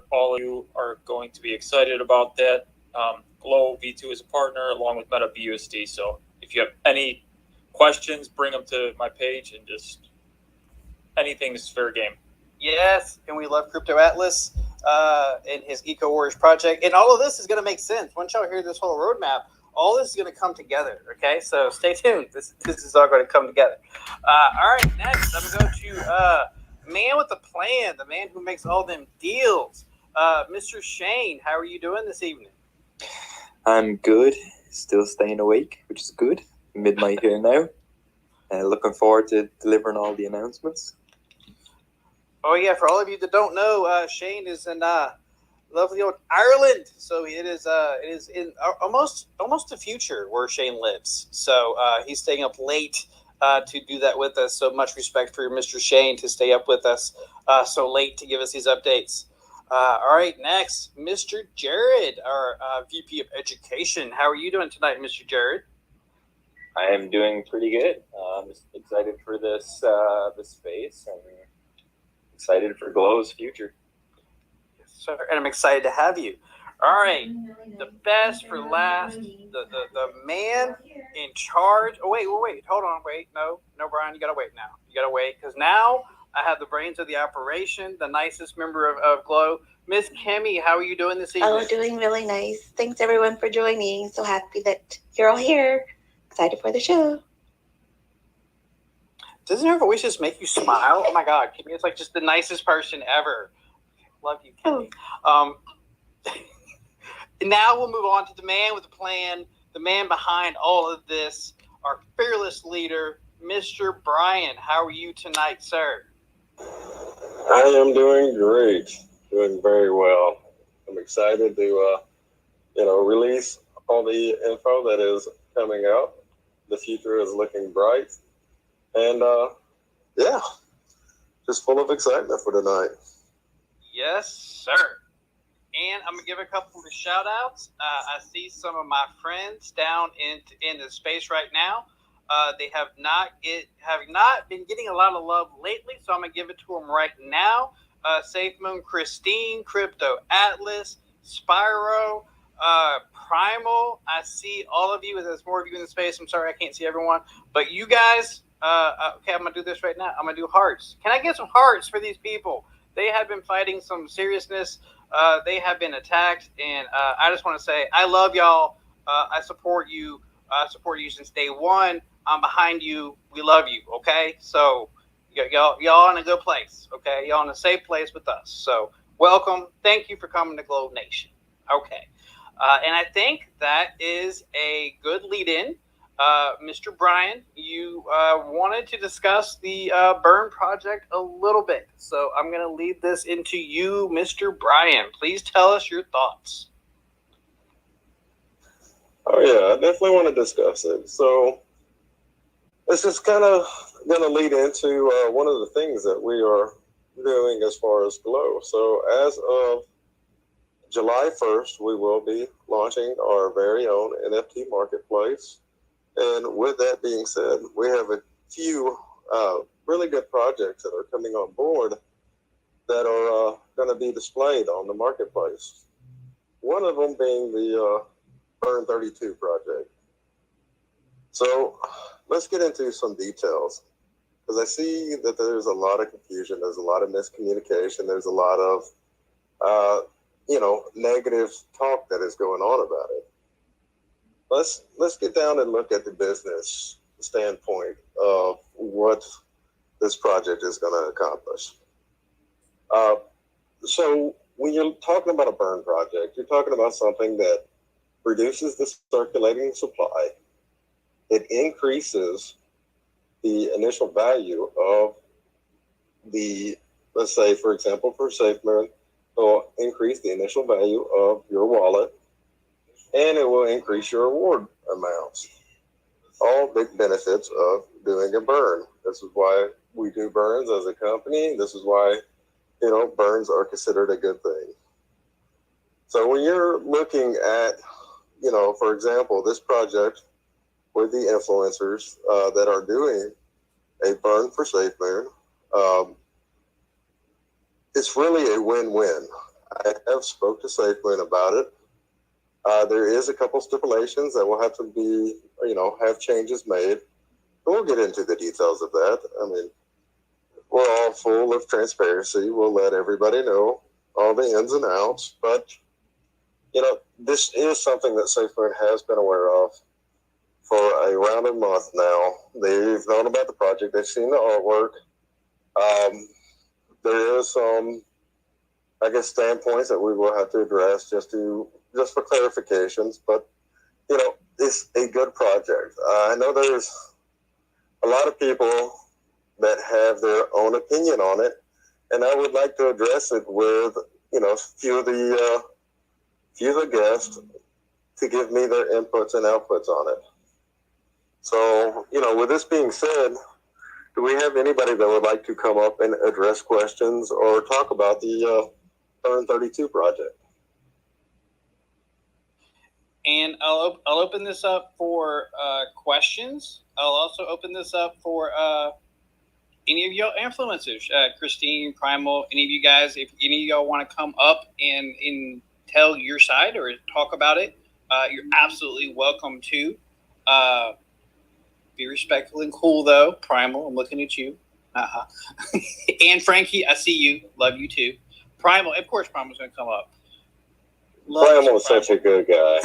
sure all of you are going to be excited about that. Glow V2 is a partner along with Meta BUSD. So if you have any questions, bring them to my page and just anything is fair game. Yes, and we love Crypto Atlas and his Eco Warriors project. And all of this is going to make sense. Once y'all hear this whole roadmap, all this is going to come together, okay? So stay tuned. This is all going to come together. All right, next, I'm going to go to man with a plan, the man who makes all them deals. Mr. Shane, how are you doing this evening? I'm good. Still staying awake, which is good. Midnight here now. Looking forward to delivering all the announcements. Oh, yeah, for all of you that don't know, Shane is in lovely old Ireland. So it is in almost the future where Shane lives. So he's staying up late to do that with us. So much respect for Mr. Shane to stay up with us so late to give us these updates. All right, next, Mr. Jared, our VP of Education. How are you doing tonight, Mr. Jared? I am doing pretty good. I'm just excited for this space and excited for Glow's future. Yes, sir. And I'm excited to have you. All right, the best for last, the man in charge. Oh, wait, hold on, no, Brian, you gotta wait now. You gotta wait, because now I have the brains of the operation, the nicest member of Glow. Miss Kimmy, how are you doing this evening? Oh, doing really nice. Thanks everyone for joining. So happy that you're all here. Excited for the show. Doesn't her voice just make you smile? Oh my God, Kimmy is like just the nicest person ever. Love you, Kimmy. Oh. Now we'll move on to the man with a plan, the man behind all of this, our fearless leader, Mr. Brian. How are you tonight, sir? I am doing great, doing very well. I'm excited to, release all the info that is coming out. The future is looking bright, and just full of excitement for tonight. Yes, sir. And I'm gonna give a couple of shout outs. I see some of my friends down in the space right now. They have not been getting a lot of love lately, so I'm gonna give it to them right now. Safe Moon, Christine, Crypto Atlas, Spyro, Primal. I see all of you. There's more of you in the space. I'm sorry I can't see everyone, but you guys. Okay, I'm gonna do this right now. I'm gonna do hearts. Can I get some hearts for these people? They have been fighting some seriousness. They have been attacked, and I just want to say I love y'all. I support you. I support you since day one. I'm behind you. We love you. Okay, so y'all in a good place. Okay, y'all in a safe place with us. So welcome. Thank you for coming to Globe Nation. Okay, and I think that is a good lead-in. Mr. Brian, you wanted to discuss the Burn project a little bit. So I'm going to lead this into you, Mr. Brian. Please tell us your thoughts. Oh, yeah, I definitely want to discuss it. So this is kind of going to lead into one of the things that we are doing as far as Glow. So as of July 1st, we will be launching our very own NFT marketplace. And with that being said, we have a few really good projects that are coming on board that are going to be displayed on the marketplace. One of them being the Burn 32 project. So let's get into some details, because I see that there's a lot of confusion, there's a lot of miscommunication, there's a lot of negative talk that is going on about it. Let's get down and look at the business standpoint of what this project is going to accomplish. So when you're talking about a burn project, you're talking about something that reduces the circulating supply. It increases the initial value of the, let's say, for example, for SafeMoon, it will increase the initial value of your wallet, and it will increase your reward amounts. All big benefits of doing a burn. This is why we do burns as a company. This is why, burns are considered a good thing. So when you're looking at, for example, this project with the influencers that are doing a burn for SafeMoon, it's really a win-win. I have spoke to SafeMoon about it. There is a couple stipulations that will have to be, have changes made. We'll get into the details of that. I mean, we're all full of transparency. We'll let everybody know all the ins and outs. But, this is something that SafeMoon has been aware of for around a month now. They've known about the project. They've seen the artwork. There is some, standpoints that we will have to address just for clarifications. But, it's a good project. I know there's a lot of people that have their own opinion on it, and I would like to address it with, a few of the guests to give me their inputs and outputs on it. So, with this being said, do we have anybody that would like to come up and address questions or talk about the Burn 32 project? And I'll open this up for questions. I'll also open this up for any of y'all influencers, Christine, Primal, any of you guys. If any of y'all want to come up and tell your side or talk about it, you're absolutely welcome to. Be respectful and cool, though. Primal, I'm looking at you. And Frankie, I see you. Love you too. Primal, of course, Primal's going to come up. Primal is such a good guy.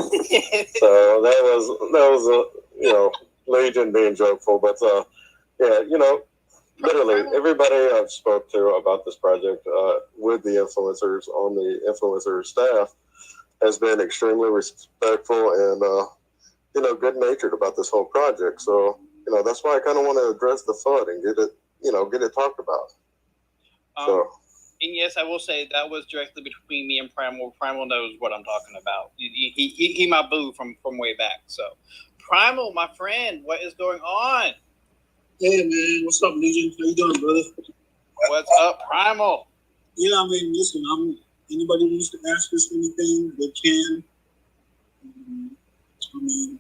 So that was Legion being jokeful, but literally everybody I've spoke to about this project with the influencers on the influencer staff has been extremely respectful and good natured about this whole project. So that's why I kind of want to address the FUD and get it talked about. And yes, I will say that was directly between me and Primal. Primal knows what I'm talking about. He my boo from way back. So, Primal, my friend, what is going on? Hey man, what's up, Legion? How you doing, brother? What's up, Primal? Yeah, I mean, listen, anybody who wants to ask us anything, they can. I mean,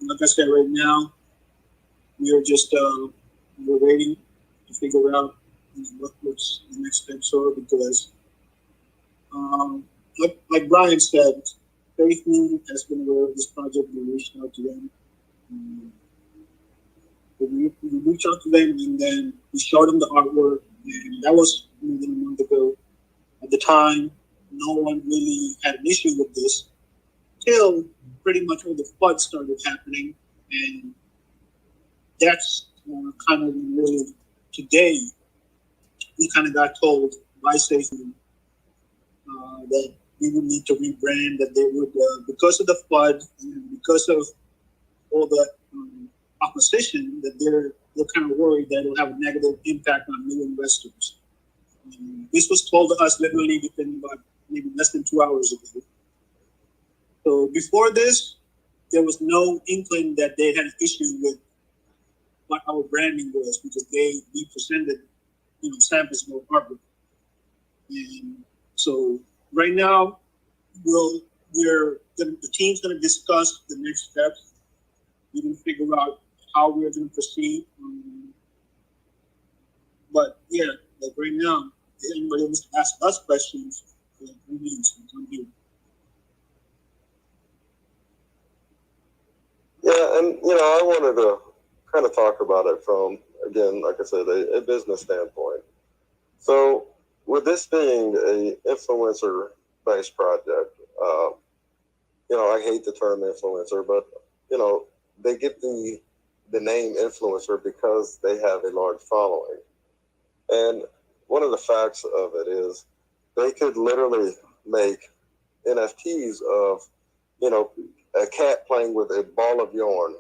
like I said, right now, we are just we're waiting to figure out what's the next steps are, because like Brian said, SafeMoon has been aware of this project. We reached out to them. We reached out to them, and then we showed them the artwork, and that was more than a month ago. At the time, no one really had an issue with this till pretty much when the flood started happening, and that's kind of really today we kind of got told by SafeMoon that we would need to rebrand, that they would, because of the flood and because of all the opposition, that they're kind of worried that it'll have a negative impact on new investors. This was told to us literally within about maybe less than 2 hours ago. So before this, there was no inkling that they had an issue with what our branding was, because we presented samples of our artwork. And so right now, the team's going to discuss the next steps. We're going to figure out how we're going to proceed. But yeah, like right now, if anybody wants to ask us questions, we need to come here. Yeah, and I wanted to kind of talk about it from, again, like I said, a business standpoint. So with this being a influencer-based project, I hate the term influencer, but they get the name influencer because they have a large following. And one of the facts of it is they could literally make NFTs of, a cat playing with a ball of yarn.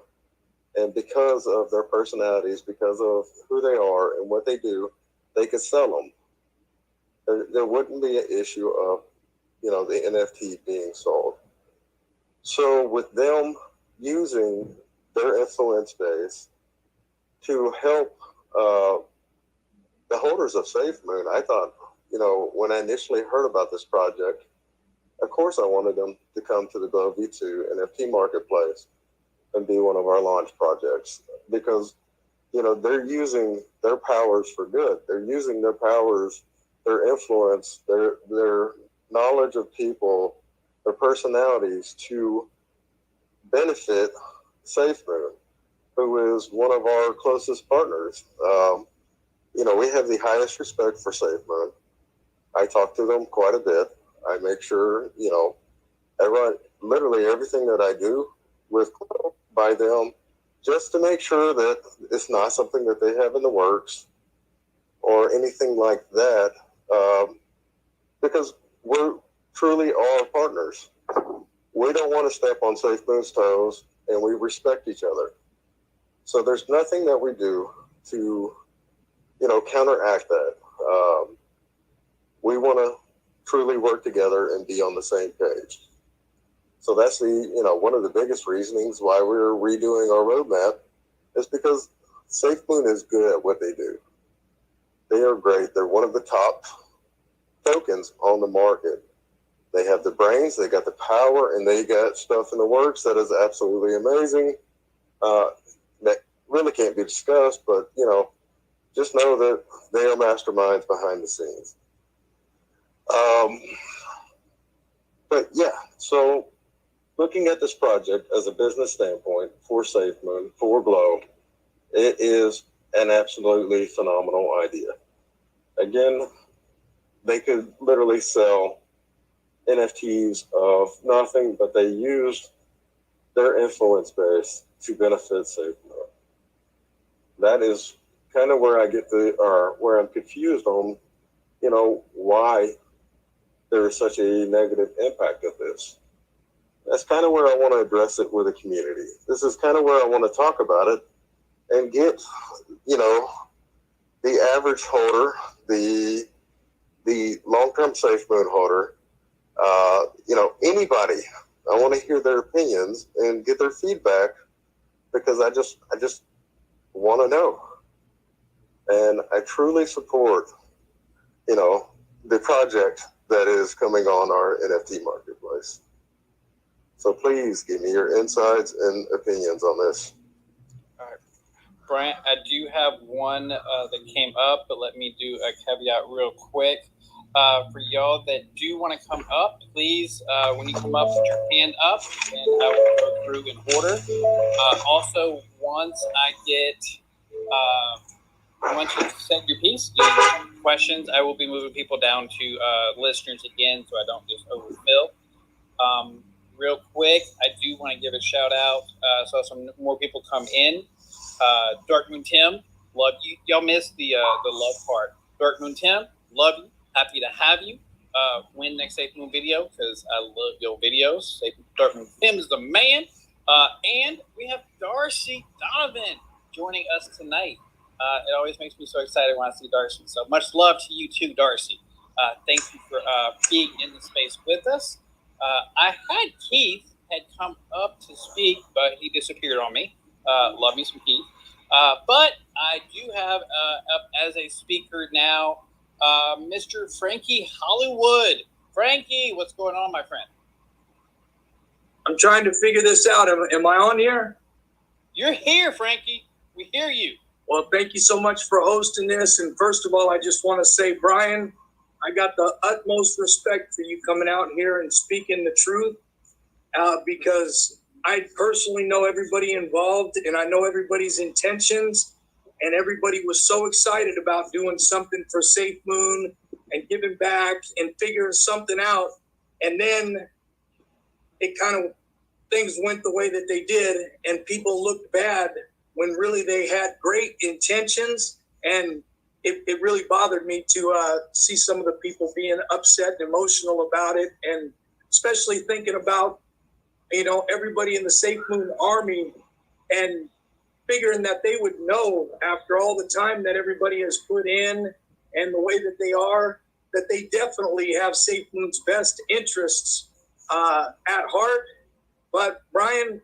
And because of their personalities, because of who they are and what they do, they could sell them. There wouldn't be an issue of, the NFT being sold. So with them using their influence base to help the holders of SafeMoon, I thought, when I initially heard about this project, of course I wanted them to come to the Glow V2 NFT marketplace and be one of our launch projects, because they're using their powers for good. They're using their powers, their influence, their knowledge of people, their personalities to benefit SafeMoon, who is one of our closest partners. We have the highest respect for SafeMoon. I talk to them quite a bit. I make sure, I run literally everything that I do with by them just to make sure that it's not something that they have in the works or anything like that, because we're truly all partners. We don't want to step on SafeMoon's toes, and we respect each other. So there's nothing that we do to, counteract that. We want to truly work together and be on the same page. So that's one of the biggest reasonings why we're redoing our roadmap is because SafeMoon is good at what they do. They are great. They're one of the top tokens on the market. They have the brains, they got the power, and they got stuff in the works that is absolutely amazing. That really can't be discussed, but just know that they are masterminds behind the scenes. But yeah, so looking at this project as a business standpoint for SafeMoon, for Glow, it is an absolutely phenomenal idea. Again, they could literally sell NFTs of nothing, but they used their influence base to benefit SafeMoon. That is kind of where I get where I'm confused on, why there is such a negative impact of this. That's kind of where I want to address it with the community. This is kind of where I want to talk about it and get, the average holder, the long-term SafeMoon holder, anybody. I want to hear their opinions and get their feedback because I just want to know. And I truly support, the project that is coming on our NFT marketplace. So please give me your insights and opinions on this. All right. Brian, I do have one that came up, but let me do a caveat real quick. For y'all that do want to come up, please, when you come up, put your hand up, and I will go through in order. Also, once you set your piece, questions, I will be moving people down to listeners again, so I don't just overfill. Real quick, I do want to give a shout out. So some more people come in. Dark Moon Tim, love you. Y'all missed the love part. Dark Moon Tim, love you. Happy to have you. Win next SafeMoon video because I love your videos. Dark Moon Tim is the man. And we have Darcy Donovan joining us tonight. It always makes me so excited when I see Darcy. So much love to you too, Darcy. Thank you for being in the space with us. I had Keith had come up to speak, but he disappeared on me. Love me some Keith. But I do have up as a speaker now, Mr. Frankie Hollywood. Frankie, what's going on, my friend? I'm trying to figure this out. Am I on here? You're here, Frankie. We hear you. Well, thank you so much for hosting this. And first of all, I just want to say, Brian, I got the utmost respect for you coming out here and speaking the truth because I personally know everybody involved and I know everybody's intentions. And everybody was so excited about doing something for SafeMoon and giving back and figuring something out. And then it kind of, things went the way that they did and people looked bad when really they had great intentions. And it really bothered me to see some of the people being upset and emotional about it. And especially thinking about, everybody in the SafeMoon army and figuring that they would know after all the time that everybody has put in and the way that they are, that they definitely have SafeMoon's best interests at heart. But Brian,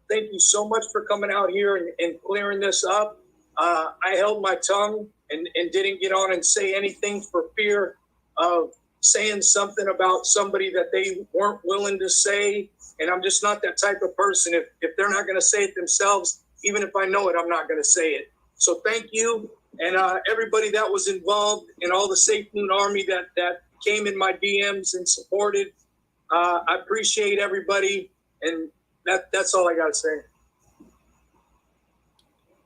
thank you so much for coming out here and clearing this up. I held my tongue and didn't get on and say anything for fear of saying something about somebody that they weren't willing to say. And I'm just not that type of person. If they're not going to say it themselves, even if I know it, I'm not going to say it. So thank you. And everybody that was involved in all the SafeMoon army that came in my DMs and supported. I appreciate everybody, and that's all I got to say.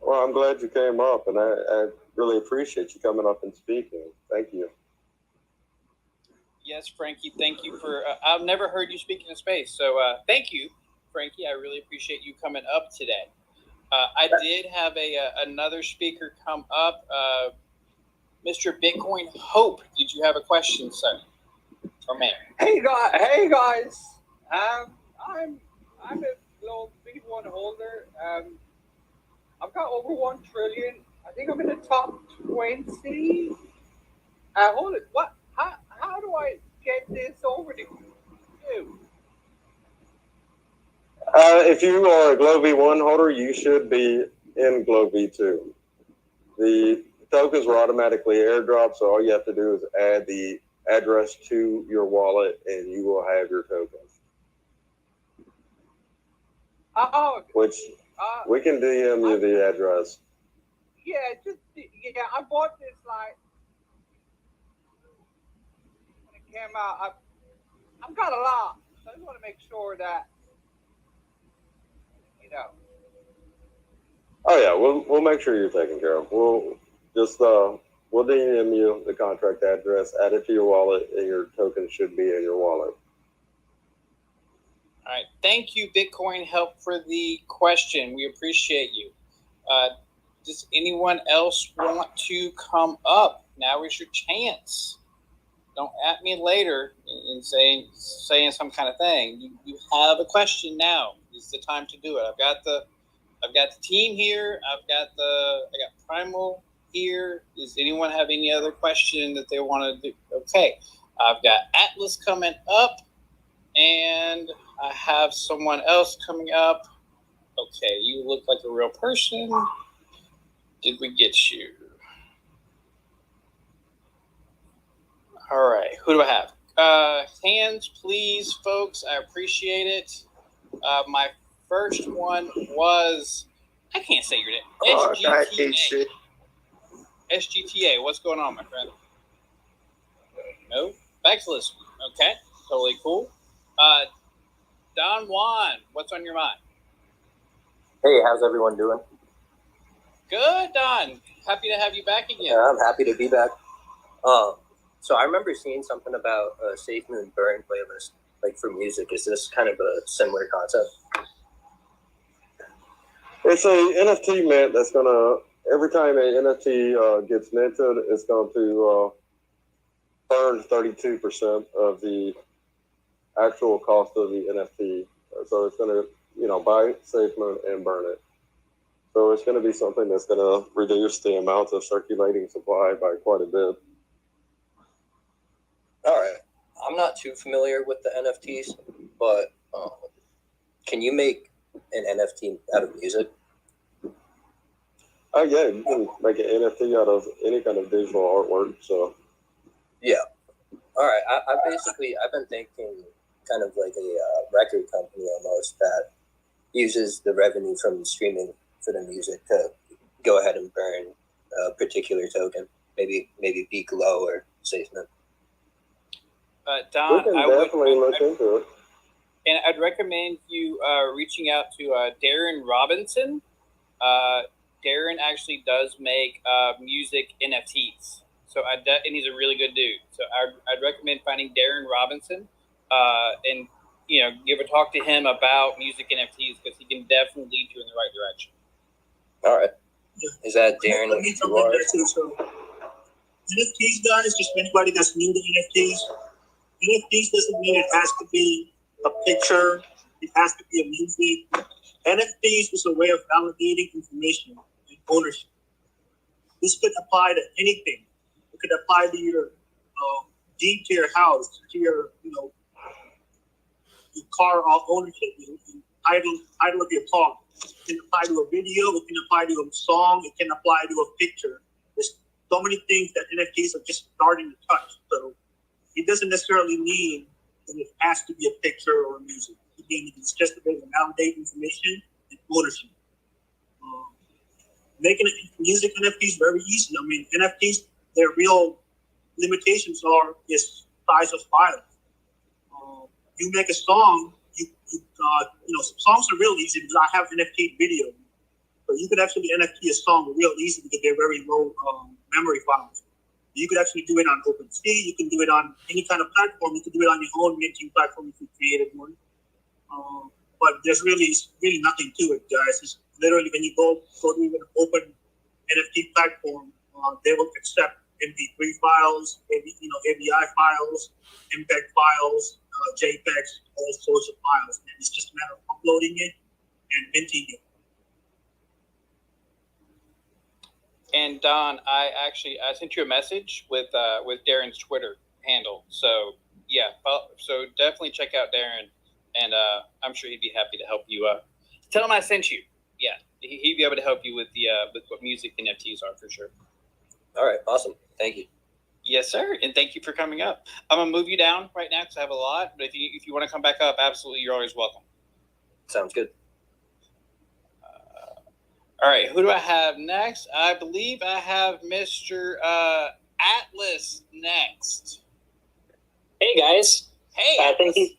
Well, I'm glad you came up, and I really appreciate you coming up and speaking. Thank you. Yes, Frankie, thank you for. I've never heard you speak in a space, so thank you, Frankie. I really appreciate you coming up today. I did have another speaker come up, Mr. Bitcoin Hope. Did you have a question, sir, or ma'am? Hey guys. I'm a little B1 holder. I've got over 1 trillion. I think I'm in the top 20. Hold it. What? How do I get this over to you? If you are a Glow V1 holder, you should be in Glow V2. The tokens were automatically airdropped, so all you have to do is add the address to your wallet, and you will have your tokens. Which we can DM you the address. Yeah, I bought this when it came out. I've got a lot, so I just want to make sure that Oh yeah, we'll make sure you're taken care of. We'll DM you the contract address, add it to your wallet, and your token should be in your wallet. All right. Thank you, Bitcoin Help, for the question. We appreciate you. Does anyone else want to come up? Now is your chance. Don't at me later and saying some kind of thing. You have a question now. This is the time to do it. I've got the team here. I got Primal here. Does anyone have any other question that they want to do? Okay. I've got Atlas coming up, and I have someone else coming up. Okay, you look like a real person. Did we get you? All right, who do I have? Hands, please, folks. I appreciate it. My first one was, I can't say your name. SGTA. SGTA, what's going on, my friend? No? Back to listen. Okay, totally cool. Don Juan, what's on your mind? Hey, how's everyone doing? Good, Don. Happy to have you back again. Yeah, I'm happy to be back. So I remember seeing something about a Safe Moon Burn playlist, like for music. Is this kind of a similar concept? It's a NFT mint that's gonna, every time an NFT gets minted, it's going to burn 32% of the actual cost of the NFT. So it's gonna, buy Safe Moon and burn it. So it's going to be something that's going to reduce the amount of circulating supply by quite a bit. All right. I'm not too familiar with the NFTs, but can you make an NFT out of music? Oh yeah, you can make an NFT out of any kind of digital artwork. So yeah. All right. I've been thinking kind of like a record company almost that uses the revenue from streaming for the music to go ahead and burn a particular token, maybe be Glow or SafeMoon. Don, we can definitely look into it. And I'd recommend you reaching out to Darren Robinson. Darren actually does make music NFTs, and he's a really good dude. So I'd recommend finding Darren Robinson and give a talk to him about music NFTs, because he can definitely lead you in the right direction. All right. Is that Darren? So, NFTs, guys, just for anybody that's new to NFTs doesn't mean it has to be a picture. It has to be a music. NFTs is a way of validating information and ownership. This could apply to anything. It could apply to your deed to your house, to your car ownership, title of your car. It can apply to a video. It can apply to a song. It can apply to a picture. There's so many things that NFTs are just starting to touch. So it doesn't necessarily mean that it has to be a picture or a music. Again, it's just a way to validate information and ownership. Making music NFTs very easy. I mean, NFTs, their real limitations is size of files. You make a song, songs are real easy because I have NFT video. So you could actually NFT a song real easy because they're very low memory files. You could actually do it on OpenSea. You can do it on any kind of platform. You can do it on your own minting platform if you created one. But there's really nothing to it, guys. It's literally when you go to an open NFT platform, they will accept MP3 files, AVI files, MPEG files, JPEGs, all sorts of files. And it's just a matter of uploading it and minting it. And Don, I sent you a message with Darren's Twitter handle. So yeah, so definitely check out Darren, and I'm sure he'd be happy to help you. Tell him I sent you. Yeah, he'd be able to help you with with what music NFTs are for sure. All right, awesome. Thank you. Yes, sir, and thank you for coming up. I'm gonna move you down right now because I have a lot. But if you want to come back up, absolutely, you're always welcome. Sounds good. All right, who do I have next? I believe I have Mr. Atlas next. Hey guys. Hey.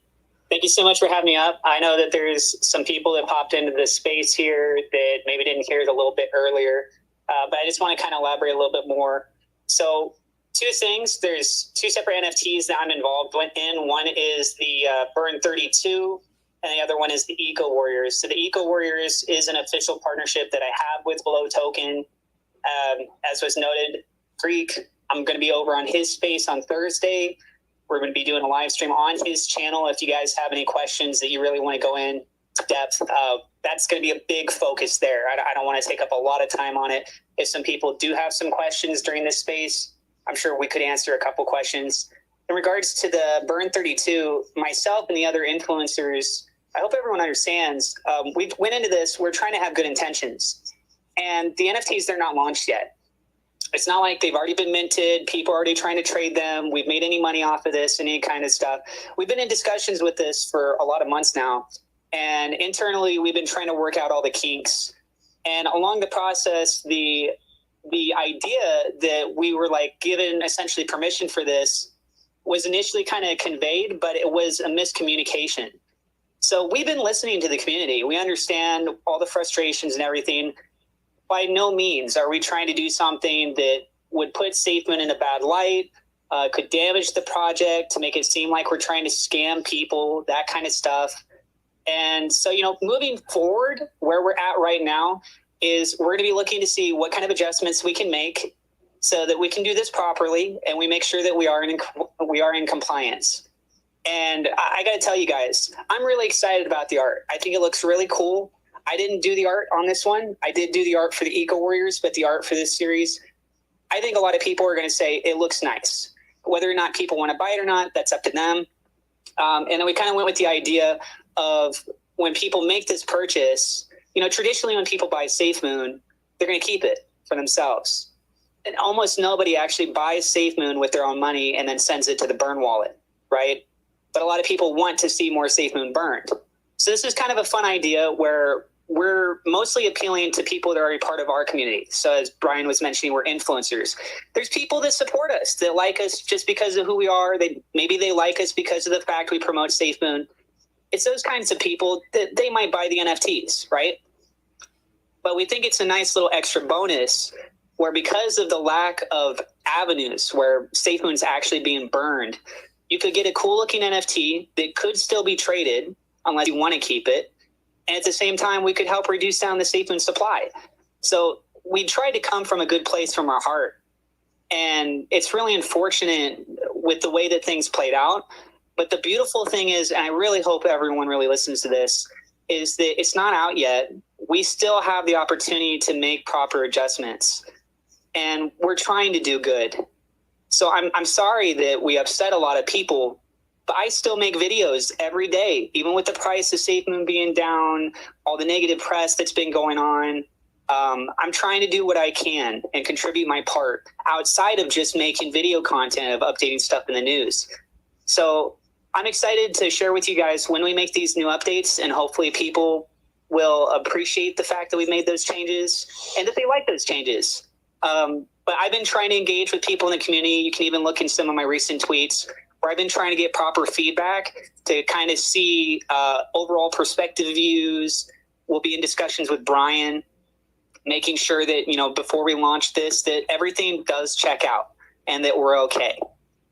Thank you so much for having me up. I know that there's some people that popped into this space here that maybe didn't hear it a little bit earlier, but I just want to kind of elaborate a little bit more. So 2 things. There's 2 separate NFTs that I'm involved in. One is the Burn 32. And the other one is the Eco Warriors. So the Eco Warriors is an official partnership that I have with Below Token. As was noted, Greek, I'm going to be over on his space on Thursday. We're going to be doing a live stream on his channel. If you guys have any questions that you really want to go in depth, that's going to be a big focus there. I don't want to take up a lot of time on it. If some people do have some questions during this space, I'm sure we could answer a couple questions. In regards to the Burn 32, myself and the other influencers, I hope everyone understands, we went into this, we're trying to have good intentions. And the NFTs, they're not launched yet. It's not like they've already been minted, people are already trying to trade them, we've made any money off of this, any kind of stuff. We've been in discussions with this for a lot of months now. And internally, we've been trying to work out all the kinks. And along the process, the idea that we were given essentially permission for this was initially kind of conveyed, but it was a miscommunication. So we've been listening to the community. We understand all the frustrations and everything. By no means are we trying to do something that would put SafeMoon in a bad light, could damage the project to make it seem like we're trying to scam people, that kind of stuff. And so, moving forward, where we're at right now is we're going to be looking to see what kind of adjustments we can make so that we can do this properly and we make sure that we are in compliance. And I got to tell you guys, I'm really excited about the art. I think it looks really cool. I didn't do the art on this one. I did do the art for the Eco Warriors, but the art for this series, I think a lot of people are going to say it looks nice. Whether or not people want to buy it or not, that's up to them. And then we kind of went with the idea of when people make this purchase, traditionally when people buy SafeMoon, they're going to keep it for themselves. And almost nobody actually buys SafeMoon with their own money and then sends it to the burn wallet, right? But a lot of people want to see more SafeMoon burned. So this is kind of a fun idea where we're mostly appealing to people that are already part of our community. So as Brian was mentioning, we're influencers. There's people that support us, that like us just because of who we are. Maybe they like us because of the fact we promote SafeMoon. It's those kinds of people that they might buy the NFTs, right? But we think it's a nice little extra bonus where because of the lack of avenues where SafeMoon's actually being burned, you could get a cool looking NFT that could still be traded unless you want to keep it. And at the same time, we could help reduce down the SafeMoon supply. So we tried to come from a good place from our heart. And it's really unfortunate with the way that things played out. But the beautiful thing is, and I really hope everyone really listens to this, is that it's not out yet. We still have the opportunity to make proper adjustments. And we're trying to do good. So I'm sorry that we upset a lot of people, but I still make videos every day, even with the price of SafeMoon being down, all the negative press that's been going on. I'm trying to do what I can and contribute my part outside of just making video content of updating stuff in the news. So I'm excited to share with you guys when we make these new updates, and hopefully people will appreciate the fact that we've made those changes and that they like those changes. But I've been trying to engage with people in the community. You can even look in some of my recent tweets. where I've been trying to get proper feedback to kind of see overall perspective views. We'll be in discussions with Brian, making sure that, you know, before we launch this, that everything does check out and that we're okay,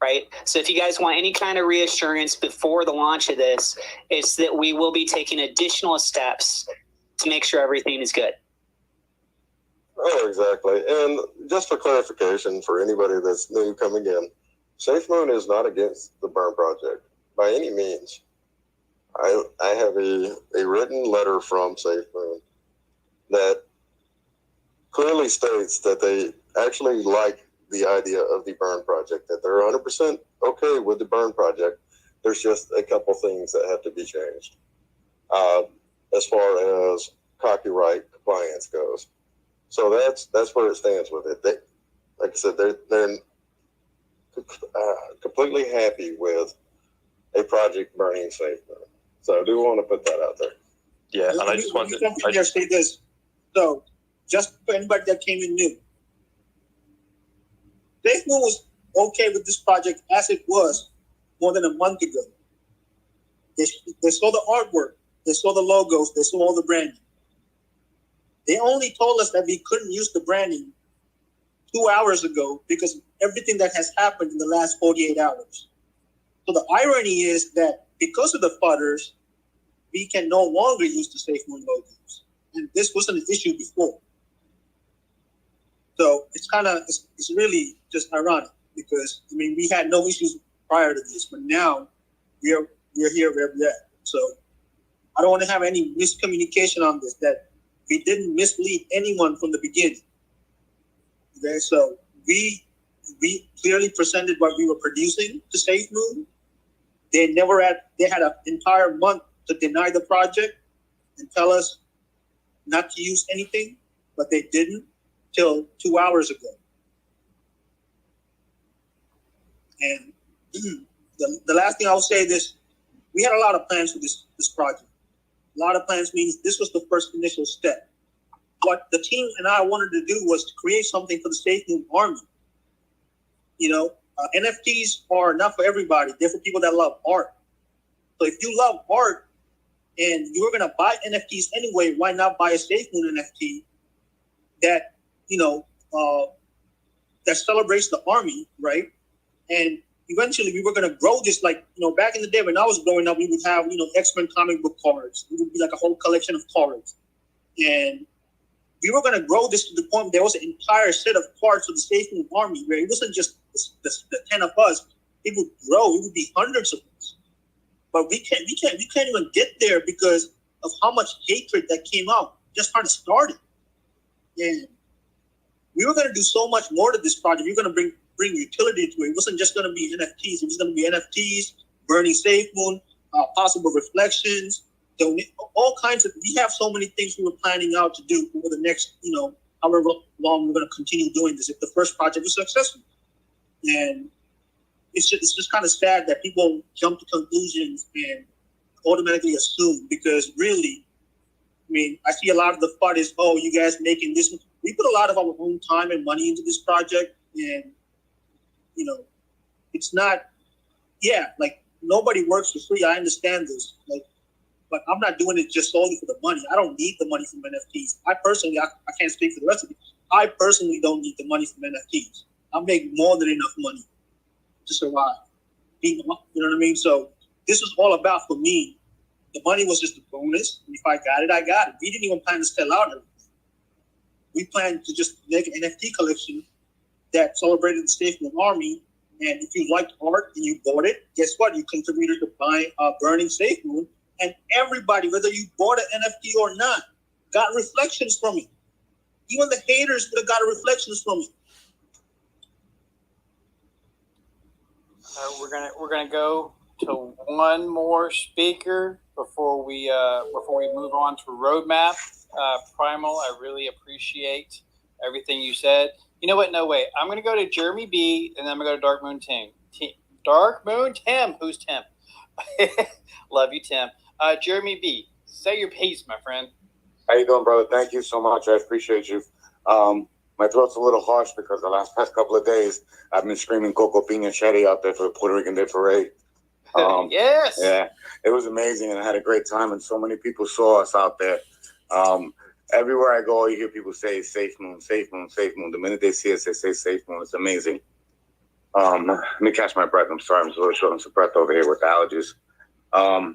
right? So if you guys want any kind of reassurance before the launch of this, it's that we will be taking additional steps to make sure everything is good. Oh, exactly. And just for clarification for anybody that's new coming in, SafeMoon is not against the burn project by any means. I have a written letter from SafeMoon that clearly states that they actually like the idea of the burn project, that they're 100% okay with the burn project. There's just a couple things that have to be changed as far as copyright compliance goes. So that's where it stands with it. They, like I said, they're completely happy with a project burning SafeMoon. So I do want to put that out there. Yeah, and I just want to say this. So, just for anybody that came in new, SafeMoon was okay with this project as it was more than a month ago. They saw the artwork, they saw the logos, they saw all the branding. They only told us that we couldn't use the branding 2 hours ago because of everything that has happened in the last 48 hours. So the irony is that because of the fudders, we can no longer use the SafeMoon logos. And this wasn't an issue before. So it's it's really just ironic because, I mean, we had no issues prior to this, but now we're here where we're at. So I don't want to have any miscommunication on this, that we didn't mislead anyone from the beginning. Okay, so we clearly presented what we were producing to SafeMoon. They had an entire month to deny the project and tell us not to use anything, but they didn't till 2 hours ago. And the last thing I'll say is we had a lot of plans for this project. A lot of plans means this was the first initial step. What the team and I wanted to do was to create something for the SafeMoon Army. You know, NFTs are not for everybody. They're for people that love art. So if you love art and you're going to buy NFTs anyway, why not buy a SafeMoon NFT that, you know, that celebrates the Army, right? And eventually we were going to grow this, like, you know, back in the day when I was growing up, we would have, you know, X-Men comic book cards. It would be like a whole collection of cards. And we were going to grow this to the point there was an entire set of cards for the SafeMoon Army where it wasn't just the 10 of us. It would grow. It would be hundreds of us. But we can't even get there because of how much hatred that came out just kind of started. And we were going to do so much more to this project. We were going to bring utility to it. It wasn't just going to be NFTs. It was going to be NFTs, burning SafeMoon, possible reflections, all kinds of. We have so many things we were planning out to do over the next, you know, however long we're going to continue doing this if the first project was successful. And it's just kind of sad that people jump to conclusions and automatically assume, because really, I mean, I see a lot of the FUD is, oh, you guys making this. We put a lot of our own time and money into this project, and, you know, it's not, like, nobody works for free. I understand this, like, but I'm not doing it just solely for the money. I don't need the money from NFTs. I personally, I can't speak for the rest of you. I personally don't need the money from NFTs. I make more than enough money to survive. You know what I mean? So this was all about, for me, the money was just a bonus. If I got it, I got it. We didn't even plan to sell out everything. We planned to just make an NFT collection that celebrated the SafeMoon Army. And if you liked art and you bought it, guess what? You contributed to buying burning SafeMoon. And everybody, whether you bought an NFT or not, got reflections from it. Even the haters would have got reflections from it. We're gonna go to one more speaker before we move on to roadmap. Primal, I really appreciate everything you said. You know what? No way. I'm gonna go to Jeremy B, and then I'm gonna go to Dark Moon Tim. Dark Moon Tim. Who's Tim? Love you, Tim. Jeremy B, say your piece, my friend. How you doing, brother? Thank you so much. I appreciate you. My throat's a little harsh because the past couple of days I've been screaming Coco Pina Cherry out there for the Puerto Rican Day Parade. Yes. Yeah, it was amazing, and I had a great time, and so many people saw us out there. Everywhere I go, you hear people say "Safe Moon, Safe Moon, Safe Moon." The minute they see us, they say "Safe Moon." It's amazing. Let me catch my breath. I'm sorry, I'm so short on some breath over here with allergies. I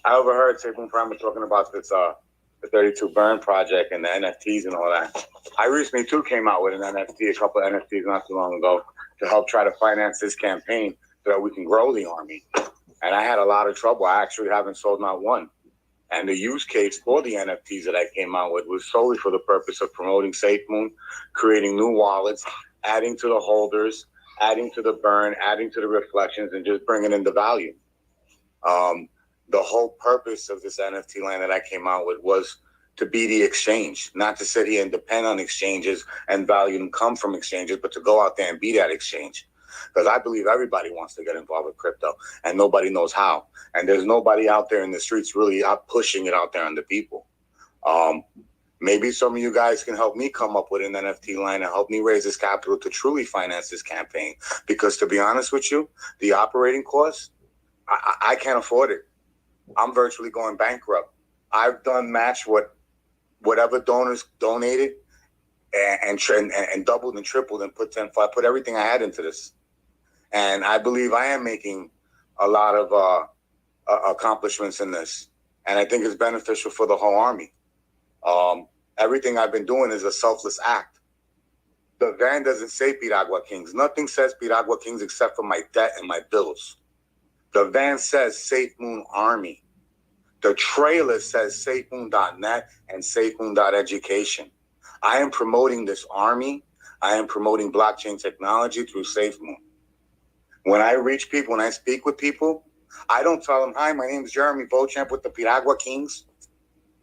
overheard Safe Moon Primer talking about this the 32 Burn project and the NFTs and all that. I recently too came out with an NFT, a couple of NFTs not too long ago, to help try to finance this campaign so that we can grow the Army. And I had a lot of trouble. I actually haven't sold not one. And the use case for the NFTs that I came out with was solely for the purpose of promoting Safe Moon, creating new wallets, adding to the holders, adding to the burn, adding to the reflections, and just bringing in the value. The whole purpose of this NFT line that I came out with was to be the exchange, not to sit here and depend on exchanges and value and come from exchanges, but to go out there and be that exchange. Because I believe everybody wants to get involved with crypto and nobody knows how. And there's nobody out there in the streets really out pushing it out there on the people. Maybe some of you guys can help me come up with an NFT line and help me raise this capital to truly finance this campaign. Because to be honest with you, the operating costs, I can't afford it. I'm virtually going bankrupt. I've done match whatever donors donated and doubled and tripled and put everything I had into this. And I believe I am making a lot of accomplishments in this. And I think it's beneficial for the whole Army. Everything I've been doing is a selfless act. The van doesn't say Piragua Kings. Nothing says Piragua Kings except for my debt and my bills. The van says Safe Moon Army. The trailer says safemoon.net and safemoon.education. I am promoting this Army. I am promoting blockchain technology through Safe Moon. When I reach people, when I speak with people, I don't tell them, "Hi, my name is Jeremy Beauchamp with the Piragua Kings.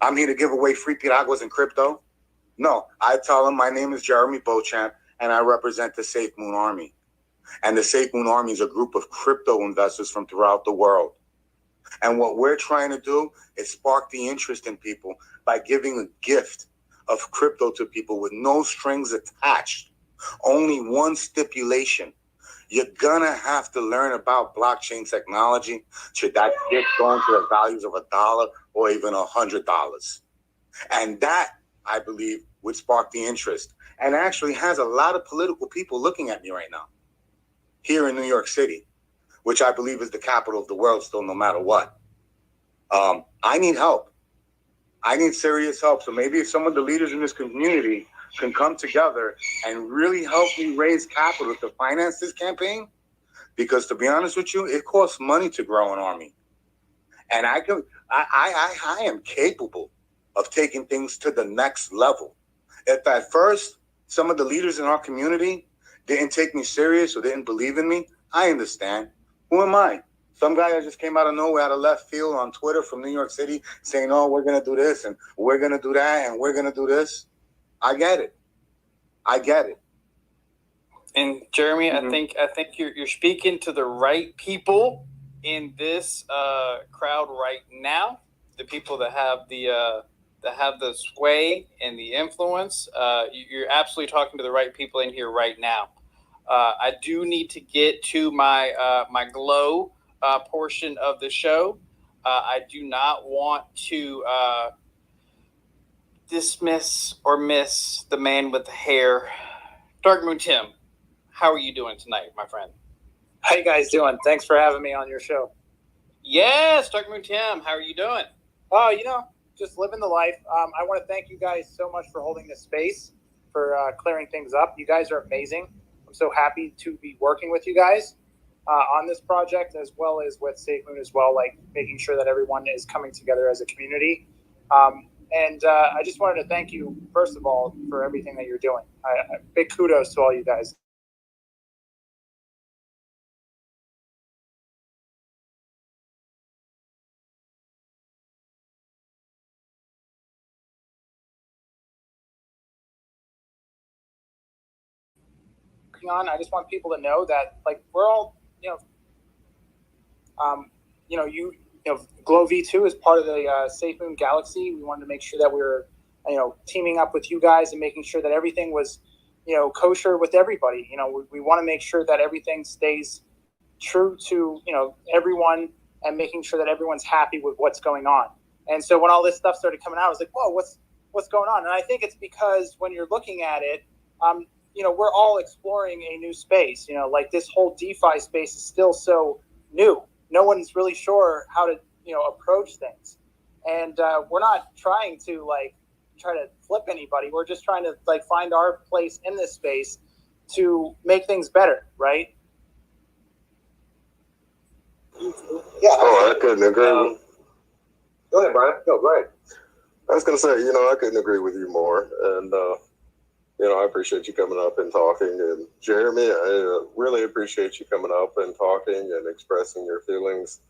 I'm here to give away free Piraguas and crypto." No, I tell them, "My name is Jeremy Beauchamp, and I represent the Safe Moon Army." And the Safe Moon Army is a group of crypto investors from throughout the world. And what we're trying to do is spark the interest in people by giving a gift of crypto to people with no strings attached. Only one stipulation. You're going to have to learn about blockchain technology should that gift go into the values of $1 or even $100. And that, I believe, would spark the interest. And actually has a lot of political people looking at me right now here in New York City, which I believe is the capital of the world still, no matter what. I need help. I need serious help. So maybe if some of the leaders in this community can come together and really help me raise capital to finance this campaign, because to be honest with you, it costs money to grow an army. And I am capable of taking things to the next level. If at first some of the leaders in our community didn't take me serious or didn't believe in me, I understand. Who am I? Some guy that just came out of nowhere, out of left field on Twitter from New York City saying, "Oh, we're going to do this and we're going to do that and we're going to do this." I get it. I get it. And Jeremy, I think you're speaking to the right people in this crowd right now. The people that have the sway and the influence. You're absolutely talking to the right people in here right now. I do need to get to my my glow portion of the show. I do not want to dismiss or miss the man with the hair. Dark Moon Tim, how are you doing tonight, my friend? How you guys doing? Thanks for having me on your show. Yes, Dark Moon Tim, how are you doing? Oh, just living the life. I want to thank you guys so much for holding this space, for clearing things up. You guys are amazing. I'm so happy to be working with you guys on this project, as well as with Safe Moon as well, like making sure that everyone is coming together as a community. And I just wanted to thank you, first of all, for everything that you're doing. Big kudos to all you guys. On, I just want people to know that, like, we're all, Glow V2 is part of the Safe Moon Galaxy. We wanted to make sure that we were teaming up with you guys and making sure that everything was, kosher with everybody. We want to make sure that everything stays true to, everyone, and making sure that everyone's happy with what's going on. And so when all this stuff started coming out, I was like, whoa, what's going on? And I think it's because when you're looking at it, we're all exploring a new space. Like this whole DeFi space is still so new. No one's really sure how to, approach things. And we're not trying to try to flip anybody. We're just trying to find our place in this space to make things better, right? Yeah. Oh, I couldn't agree. Go ahead, Brian. Go ahead. I was going to say, I couldn't agree with you more. And, I appreciate you coming up and talking. And Jeremy, I really appreciate you coming up and talking and expressing your feelings.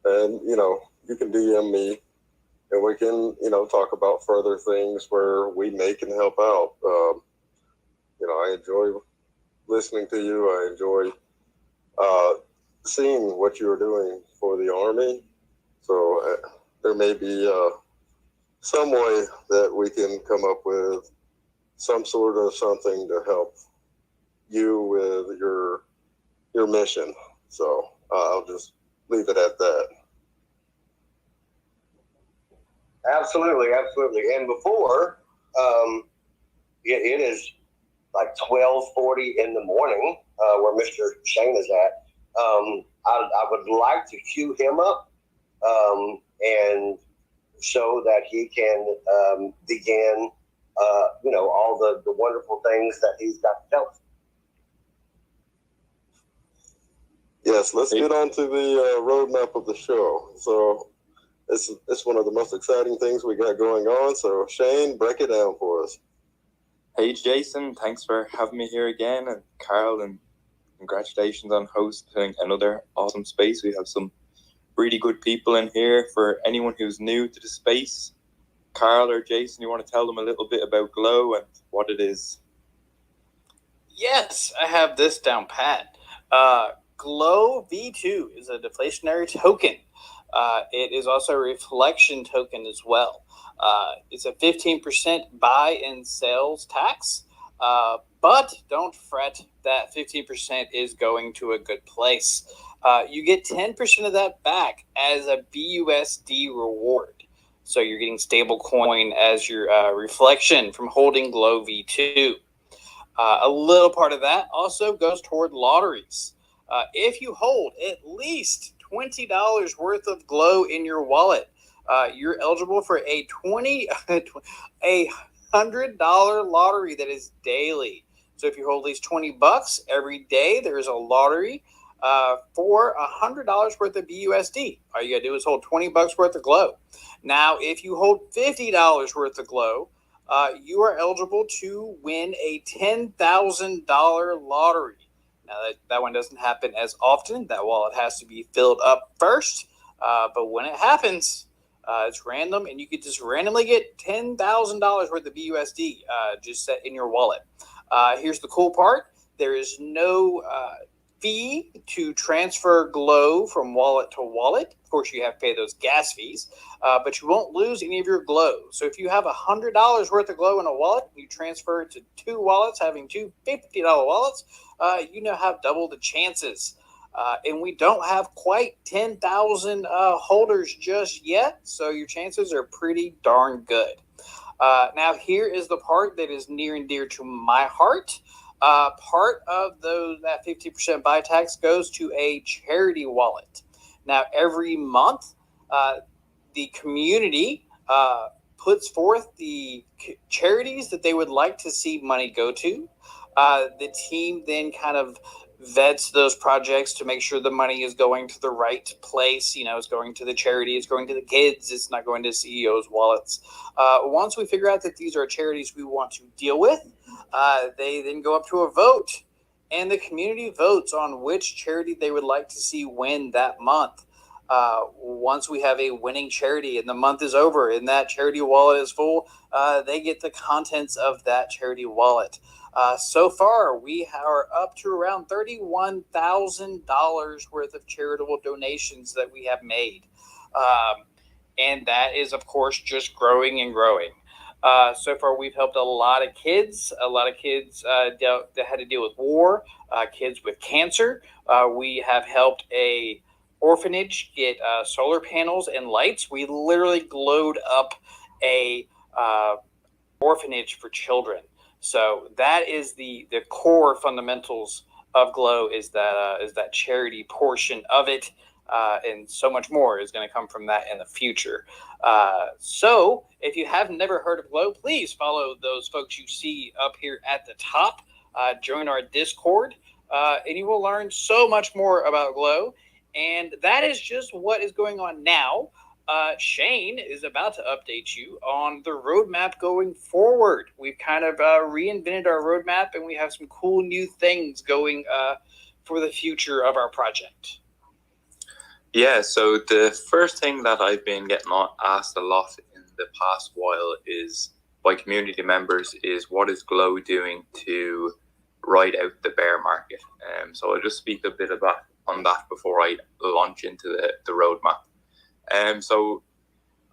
And, you can DM me and we can, talk about further things where we may can help out. I enjoy listening to you. I enjoy seeing what you are doing for the Army. So there may be some way that we can come up with some sort of something to help you with your mission. So I'll just leave it at that. Absolutely. And before, it is like 12:40 in the morning, where Mr. Shane is at. I would like to cue him up and so that he can begin, all the wonderful things that he's got to tell us. Yes, let's get on to the roadmap of the show. So it's one of the most exciting things we got going on. So Shane, break it down for us. Hey Jason, thanks for having me here again, and Carl, and congratulations on hosting another awesome space. We have some really good people in here. For anyone who's new to the space, Carl or Jason, you want to tell them a little bit about Glow and what it is? Yes, I have this down pat. Glow V2 is a deflationary token. It is also a reflection token as well. It's a 15% buy and sales tax, but don't fret, that 15% is going to a good place. You get 10% of that back as a BUSD reward. So you're getting stable coin as your reflection from holding Glow V2. A little part of that also goes toward lotteries. If you hold at least $20 worth of Glow in your wallet, you're eligible for a $100 lottery that is daily. So if you hold at least $20 every day, there's a lottery for $100 worth of BUSD. All you gotta do is hold $20 worth of Glow. Now, if you hold $50 worth of Glow, you are eligible to win a $10,000 lottery. Now, that one doesn't happen as often. That wallet has to be filled up first. But when it happens, it's random, and you could just randomly get $10,000 worth of BUSD just set in your wallet. Here's the cool part. There is no fee to transfer Glow from wallet to wallet. Of course, you have to pay those gas fees, but you won't lose any of your Glow. So if you have $100 worth of Glow in a wallet, you transfer it to two wallets, having two $50 wallets, you now have double the chances. And we don't have quite 10,000 holders just yet, so your chances are pretty darn good. Now, here is the part that is near and dear to my heart. Part of that 50% buy tax goes to a charity wallet. Now, every month, the community puts forth the charities that they would like to see money go to. The team then kind of vets those projects to make sure the money is going to the right place. It's going to the charity, it's going to the kids, it's not going to CEOs' wallets. Once we figure out that these are charities we want to deal with, they then go up to a vote, and the community votes on which charity they would like to see win that month. Once we have a winning charity and the month is over and that charity wallet is full, they get the contents of that charity wallet. So far, we are up to around $31,000 worth of charitable donations that we have made. And that is, of course, just growing and growing. So far, we've helped a lot of kids that had to deal with war, kids with cancer. We have helped a orphanage get solar panels and lights. We literally glowed up a orphanage for children. So that is the core fundamentals of Glow, is that charity portion of it. And so much more is going to come from that in the future. So if you have never heard of Glow, please follow those folks you see up here at the top. Join our Discord, and you will learn so much more about Glow. And that is just what is going on now. Shane is about to update you on the roadmap going forward. We've kind of reinvented our roadmap, and we have some cool new things going for the future of our project. Yeah, so the first thing that I've been getting asked a lot in the past while is by community members is what is Glow doing to ride out the bear market? So I'll just speak a bit on that before I launch into the roadmap. So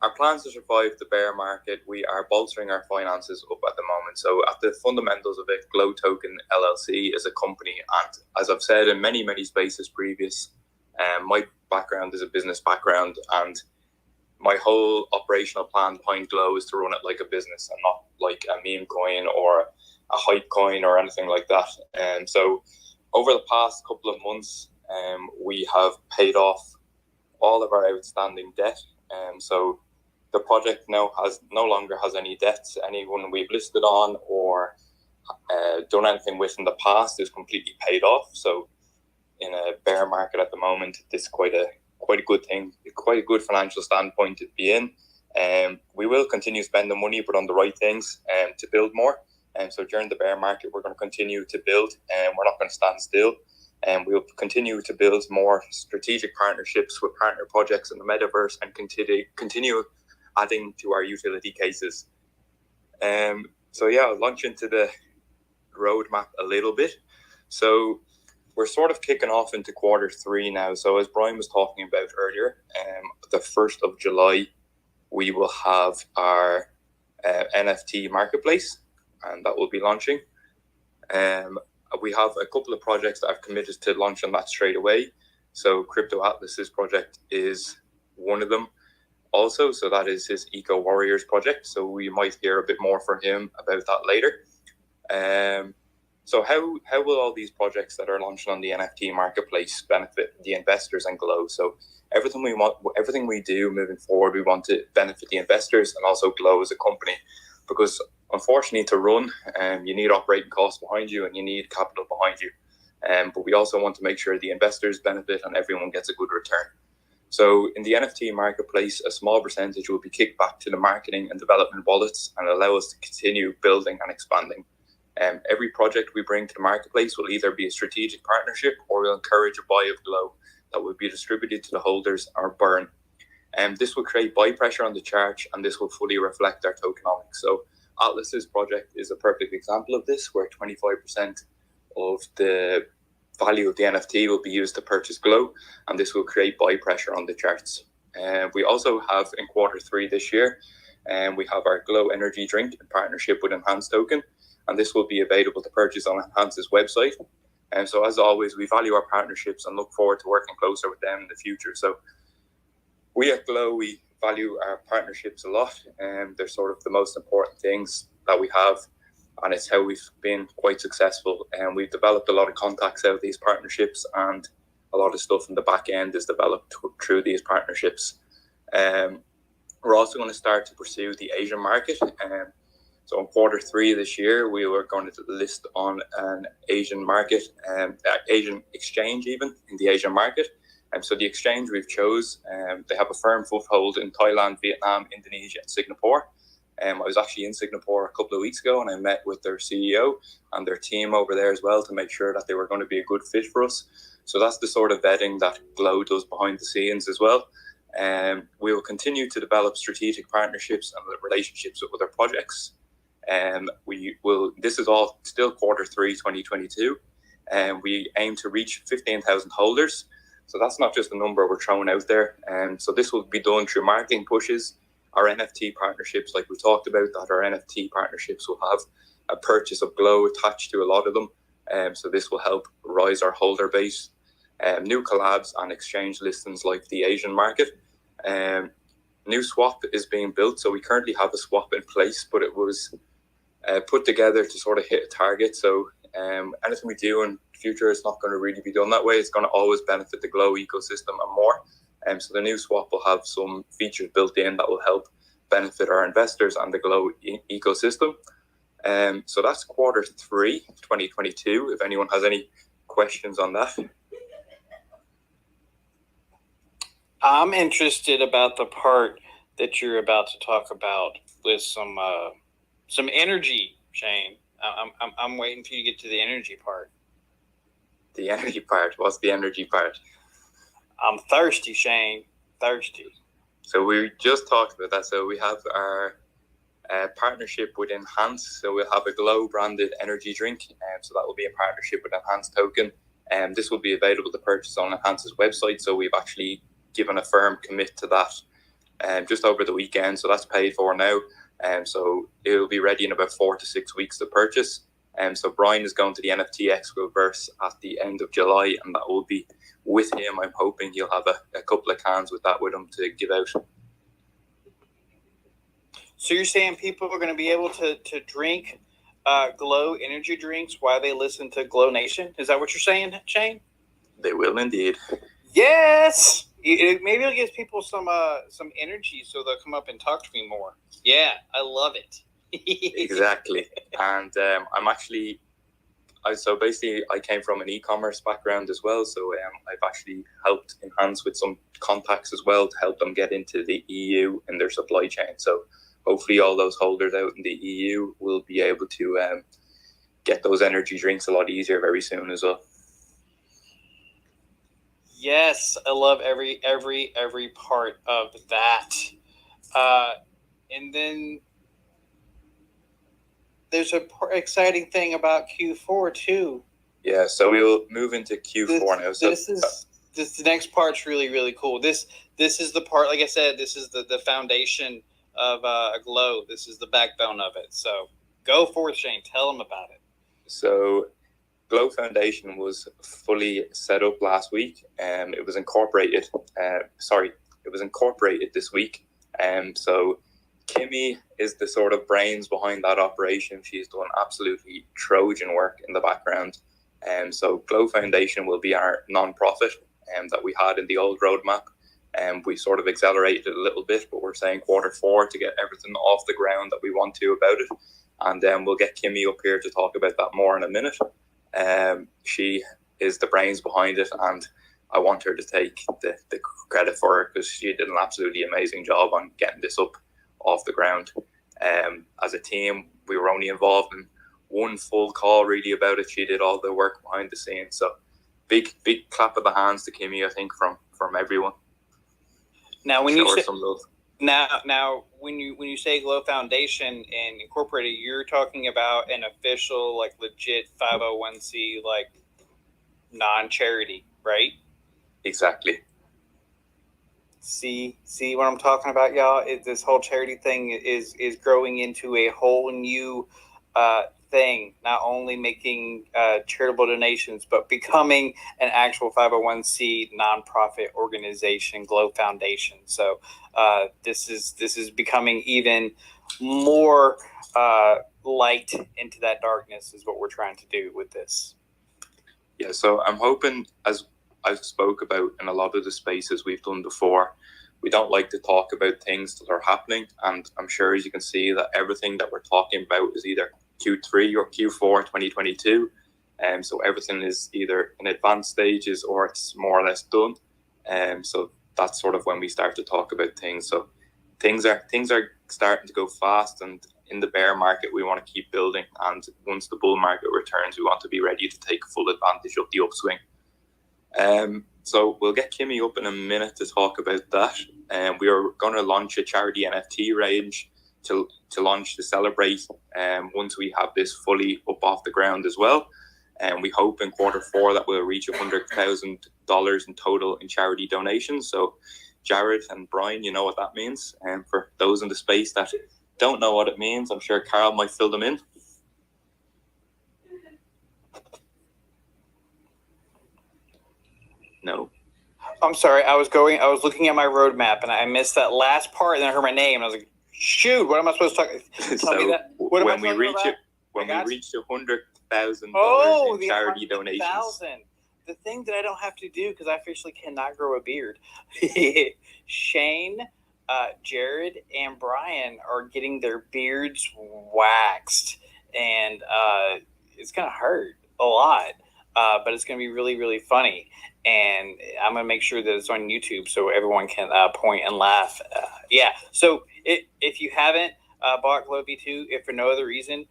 our plans to survive the bear market, we are bolstering our finances up at the moment. So at the fundamentals of it, Glow Token LLC is a company, and as I've said in many spaces previous, my background is a business background, and my whole operational plan behind Glow is to run it like a business and not like a meme coin or a hype coin or anything like that. And so over the past couple of months, we have paid off all of our outstanding debt. So the project now no longer has any debts. Anyone we've listed on or done anything with in the past is completely paid off. So in a bear market at the moment, this is quite a good thing, quite a good financial standpoint to be in. We will continue spending money, but on the right things to build more. And so during the bear market, we're going to continue to build, and we're not going to stand still. And we'll continue to build more strategic partnerships with partner projects in the metaverse and continue adding to our utility cases. So yeah, I'll launch into the roadmap a little bit. So we're sort of kicking off into Q3 now. So as Brian was talking about earlier, the 1st of July, we will have our NFT marketplace, and that will be launching. We have a couple of projects that I've committed to launch on that straight away. So Crypto Atlas's project is one of them also. So that is his Eco Warriors project. So we might hear a bit more from him about that later. So how will all these projects that are launching on the NFT marketplace benefit the investors and Glow? So everything we do moving forward, we want to benefit the investors and also Glow as a company, because unfortunately to run, you need operating costs behind you and you need capital behind you. But we also want to make sure the investors benefit and everyone gets a good return. So in the NFT marketplace, a small percentage will be kicked back to the marketing and development wallets and allow us to continue building and expanding. Every project we bring to the marketplace will either be a strategic partnership or will encourage a buy of Glow that will be distributed to the holders or burn. This will create buy pressure on the chart, and this will fully reflect our tokenomics. So Atlas's project is a perfect example of this, where 25% of the value of the NFT will be used to purchase Glow, and this will create buy pressure on the charts. We also have in Q3 this year, we have our Glow Energy drink in partnership with Enhanced Token, and this will be available to purchase on Enhance's website. And so as always, we value our partnerships and look forward to working closer with them in the future. So we at Glow, we value our partnerships a lot, and they're sort of the most important things that we have, and it's how we've been quite successful. And we've developed a lot of contacts out of these partnerships, and a lot of stuff in the back end is developed through these partnerships. We're also going to start to pursue the Asian market. So in Q3 this year, we were going to list on an Asian market, Asian exchange even in the Asian market. So the exchange we've chose, they have a firm foothold in Thailand, Vietnam, Indonesia, and Singapore. I was actually in Singapore a couple of weeks ago, and I met with their CEO and their team over there as well to make sure that they were going to be a good fit for us. So that's the sort of vetting that Glow does behind the scenes as well. We will continue to develop strategic partnerships and relationships with other projects. This is all still Q3 2022, and we aim to reach 15,000 holders. So that's not just a number we're throwing out there. So this will be done through marketing pushes our NFT partnerships, like we talked about, that our NFT partnerships will have a purchase of Glow attached to a lot of them. So this will help rise our holder base. New collabs and exchange listings like the Asian market. New swap is being built. So we currently have a swap in place, but it was put together to sort of hit a target. So anything we do in the future is not going to really be done that way. It's going to always benefit the Glow ecosystem and more. So the new swap will have some features built in that will help benefit our investors and the Glow ecosystem. So that's Q3 2022. If anyone has any questions on that. I'm interested about the part that you're about to talk about with some energy, Shane. I'm waiting for you to get to the energy part. The energy part? What's the energy part? I'm thirsty, Shane. Thirsty. So we just talked about that. So we have our partnership with Enhance. So we'll have a Glow branded energy drink. So that will be a partnership with Enhance Token. This will be available to purchase on Enhance's website. So we've actually given a firm commit to that just over the weekend. So that's paid for now. So it will be ready in about 4 to 6 weeks to purchase. So Brian is going to the NFT Expoverse at the end of July, and that will be with him. I'm hoping he'll have a couple of cans with that with him to give out. So you're saying people are going to be able to drink Glow energy drinks while they listen to Glow Nation? Is that what you're saying, Shane? They will indeed. Yes. Maybe it'll give people some energy, so they'll come up and talk to me more. Yeah, I love it. Exactly. And I'm actually, so basically I came from an e-commerce background as well. So I've actually helped Enhance with some contacts as well to help them get into the EU in their supply chain. So hopefully all those holders out in the EU will be able to get those energy drinks a lot easier very soon as well. Yes, I love every part of that. And then there's a exciting thing about Q4 too. Yeah, so we'll move into Q4 now. So the next part's really cool. This is the part, like I said, this is the foundation of a Glow. This is the backbone of it. So go forth, Shane. Tell them about it. So Glow Foundation was fully set up last week. It was incorporated. It was incorporated this week. So Kimmy is the sort of brains behind that operation. She's done absolutely Trojan work in the background. So Glow Foundation will be our non-profit that we had in the old roadmap. We sort of accelerated it a little bit, but we're saying Q4 to get everything off the ground that we want to about it. And then we'll get Kimmy up here to talk about that more in a minute. She is the brains behind it, and I want her to take the credit for it because she did an absolutely amazing job on getting this up off the ground. As a team, we were only involved in one full call really about it. She did all the work behind the scenes. So big clap of the hands to Kimmy, I think, from everyone. Now when you say some love. Now, when you say Glow Foundation and incorporated, you're talking about an official, like, legit 501c, like, non-charity, right? Exactly. See what I'm talking about, y'all? This whole charity thing is growing into a whole new thing. Not only making charitable donations, but becoming an actual 501c nonprofit organization, Glow Foundation. So this is becoming even more light into that darkness is what we're trying to do with this. Yeah, so I'm hoping, as I've spoke about in a lot of the spaces we've done before, we don't like to talk about things that are happening, and I'm sure, as you can see, that everything that we're talking about is either Q3 or Q4 2022, so everything is either in advanced stages or it's more or less done. So that's sort of when we start to talk about things. So things are starting to go fast, and in the bear market we want to keep building, and once the bull market returns we want to be ready to take full advantage of the upswing. So we'll get Kimmy up in a minute to talk about that. We are going to launch a charity NFT range to launch to celebrate once we have this fully up off the ground as well. And we hope in Q4 that we'll reach $100,000 in total in charity donations. So Jared and Brian, you know what that means. And for those in the space that don't know what it means, I'm sure Carl might fill them in. No. I'm sorry. I was looking at my roadmap and I missed that last part, and then I heard my name and I was like, "Shoot, what am I supposed to talk?" Tell me that. When we reach 100,000 in charity donations. The thing that I don't have to do because I officially cannot grow a beard. Shane, Jared, and Brian are getting their beards waxed, and it's gonna hurt a lot, but it's gonna be really, really funny. And I'm gonna make sure that it's on YouTube so everyone can point and laugh. So if you haven't bought Glow V2, if for no other reason,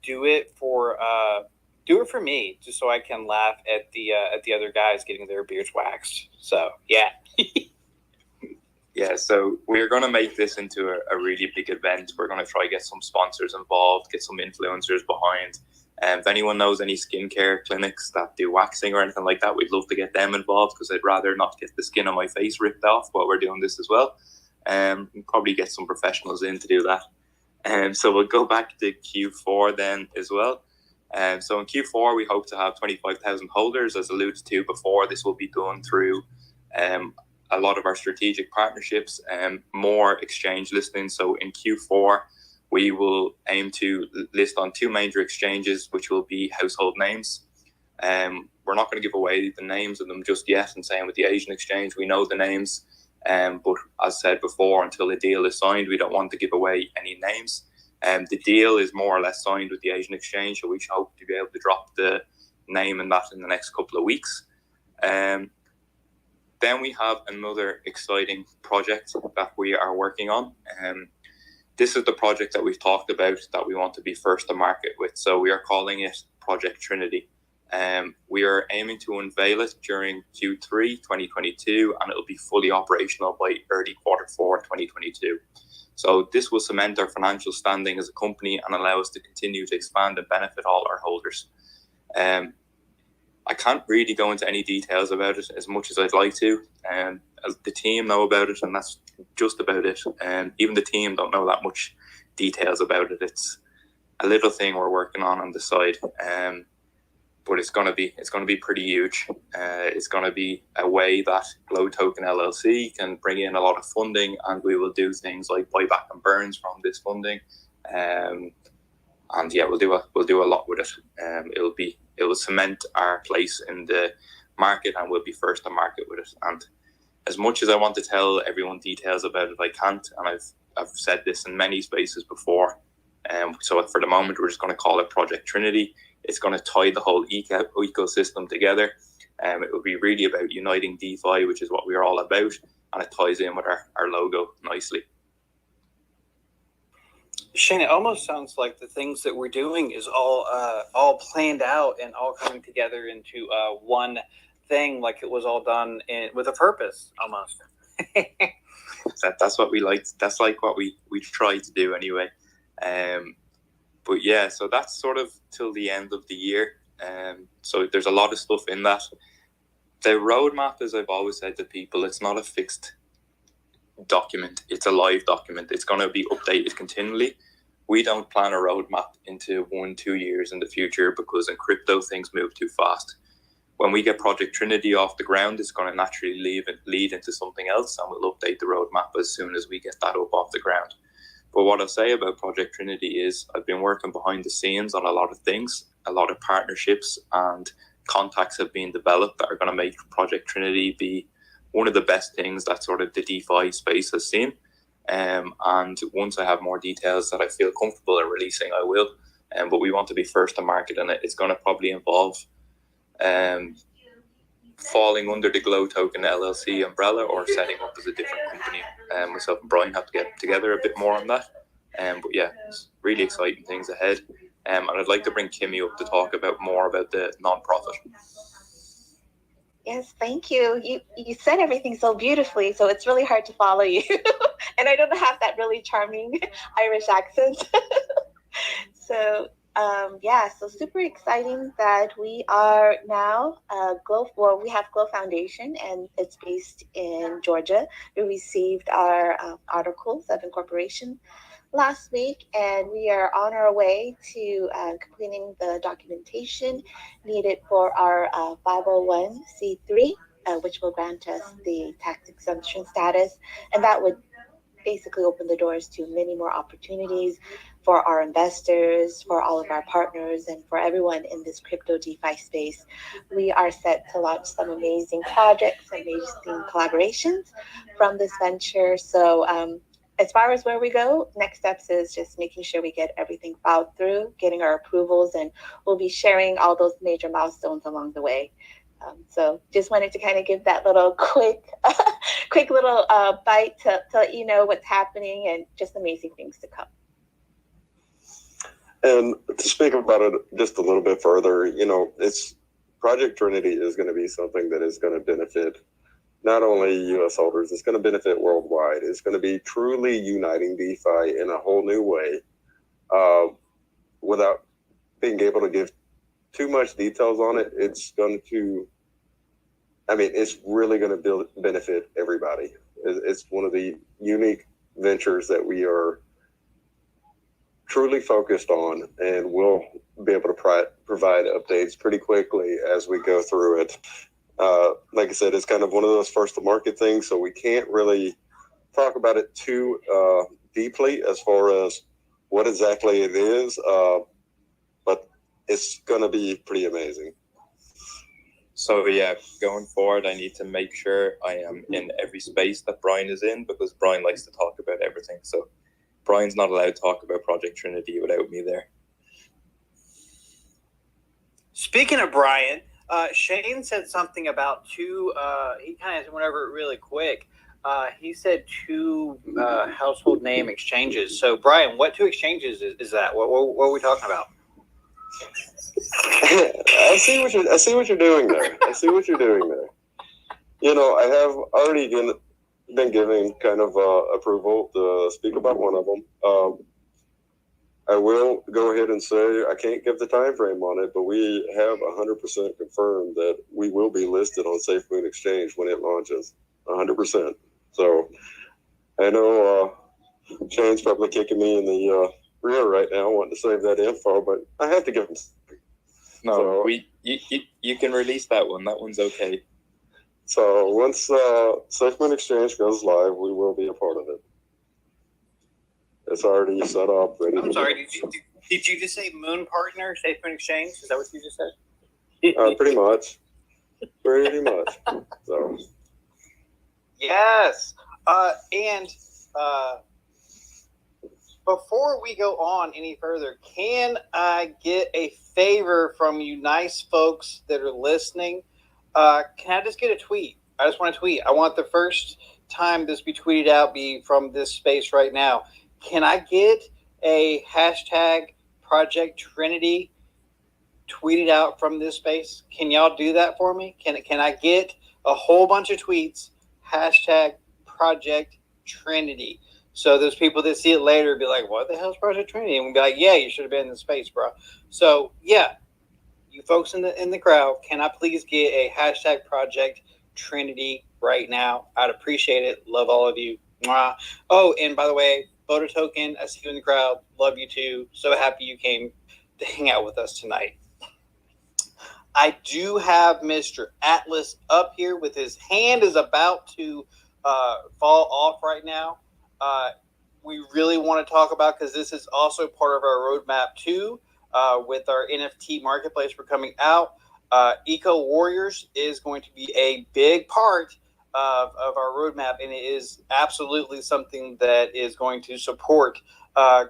do it for me, just so I can laugh at the other guys getting their beards waxed. So yeah. Yeah, so we're going to make this into a really big event. We're going to try to get some sponsors involved, get some influencers behind. If anyone knows any skincare clinics that do waxing or anything like that, we'd love to get them involved, because I'd rather not get the skin on my face ripped off while we're doing this as well. Probably get some professionals in to do that. So we'll go back to Q4 then as well. So in Q4, we hope to have 25,000 holders. As alluded to before, this will be done through a lot of our strategic partnerships and more exchange listings. So in Q4, we will aim to list on 2 major exchanges, which will be household names. We're not going to give away the names of them just yet. And same with the Asian exchange, we know the names. But as said before, until the deal is signed, we don't want to give away any names. The deal is more or less signed with the Asian exchange, so we hope to be able to drop the name and that in the next couple of weeks. Then we have another exciting project that we are working on. This is the project that we've talked about that we want to be first to market with. So we are calling it Project Trinity. We are aiming to unveil it during Q3 2022, and it'll be fully operational by early Q4 2022. So this will cement our financial standing as a company and allow us to continue to expand and benefit all our holders. I can't really go into any details about it as much as I'd like to. The team know about it, and that's just about it. Even the team don't know that much details about it. It's a little thing we're working on the side. But it's going to be pretty huge. It's going to be a way that Glow Token LLC can bring in a lot of funding, and we will do things like buyback and burns from this funding. And yeah, we'll do a lot with it. It will cement our place in the market, and we'll be first to market with it. And as much as I want to tell everyone details about it, I can't. And I've said this in many spaces before. So for the moment, we're just going to call it Project Trinity. It's going to tie the whole ecosystem together. It will be really about uniting DeFi, which is what we're all about, and it ties in with our logo nicely. Shane, it almost sounds like the things that we're doing is all planned out and all coming together into one thing, like it was all done with a purpose, almost. That's what we like. That's like what we try to do anyway. But yeah, so that's sort of till the end of the year. So there's a lot of stuff in that. The roadmap, as I've always said to people, it's not a fixed document. It's a live document. It's going to be updated continually. We don't plan a roadmap into 1-2 years in the future, because in crypto things move too fast. When we get Project Trinity off the ground, it's going to naturally lead into something else, and we'll update the roadmap as soon as we get that up off the ground. But what I'll say about Project Trinity is I've been working behind the scenes on a lot of things. A lot of partnerships and contacts have been developed that are going to make Project Trinity be one of the best things that sort of the DeFi space has seen. And once I have more details that I feel comfortable in releasing, I will. But we want to be first to market, and it's going to probably involve falling under the Glow Token LLC umbrella or setting up as a different company. Myself and Brian have to get together a bit more on that. But yeah, it's really exciting things ahead. And I'd like to bring Kimmy up to talk more about the non-profit. Yes, thank you. You said everything so beautifully, so it's really hard to follow you. And I don't have that really charming Irish accent. So So super exciting that we are now we have Glow Foundation, and it's based in Georgia. We received our articles of incorporation last week, and we are on our way to completing the documentation needed for our 501c3, which will grant us the tax exemption status, and that would basically open the doors to many more opportunities for our investors, for all of our partners, and for everyone in this crypto DeFi space. We are set to launch some amazing projects, amazing collaborations from this venture. So as far as where we go, next steps is just making sure we get everything filed through, getting our approvals, and we'll be sharing all those major milestones along the way. So just wanted to kind of give that little quick little bite to let you know what's happening and just amazing things to come. And to speak about it just a little bit further, it's Project Trinity is going to be something that is going to benefit not only U.S. holders, it's going to benefit worldwide. It's going to be truly uniting DeFi in a whole new way, without being able to give too much details on it. It's really going to benefit everybody. It's one of the unique ventures that we are truly focused on, and we'll be able to provide updates pretty quickly as we go through it. Like I said, it's kind of one of those first to market things, so we can't really talk about it too deeply as far as what exactly it is, but it's going to be pretty amazing. So yeah, going forward, I need to make sure I am in every space that Brian is in, because Brian likes to talk about everything. So Brian's not allowed to talk about Project Trinity without me there. Speaking of Brian, Shane said something about two. He kind of went over it really quick. He said two household name exchanges. So Brian, what two exchanges is that? What are we talking about? I see what you're doing there. I have already been given kind of approval to speak about one of them. I will go ahead and say I can't give the time frame on it, but we have 100% confirmed that we will be listed on SafeMoon Exchange when it launches. 100%. So I know Shane's probably kicking me in the rear right now, wanting to save that info, but I have to give him. No, you can release that one. That one's okay. So once SafeMoon Exchange goes live, we will be a part of it. It's already set up, ready. I'm sorry. Did you just say Moon Partner, SafeMoon Exchange? Is that what you just said? Pretty much. So. Yes. And before we go on any further, can I get a favor from you nice folks that are listening? Can I just get a tweet? I just want to tweet. I want the first time this be tweeted out be from this space right now. Can I get a hashtag Project Trinity tweeted out from this space? Can y'all do that for me? Can I get a whole bunch of tweets, hashtag Project Trinity? So those people that see it later be like, what the hell is Project Trinity? And we'll be like, yeah, you should have been in the space, bro. So yeah, you folks in the crowd, can I please get a hashtag Project Trinity right now? I'd appreciate it. Love all of you. Mwah. Oh, and by the way, Photo Token, I see you in the crowd. Love you too. So happy you came to hang out with us tonight. I do have Mr. Atlas up here with his hand is about to fall off right now. We really want to talk about, because this is also part of our roadmap too, with our NFT marketplace we're coming out. Eco Warriors is going to be a big part of our roadmap, and it is absolutely something that is going to support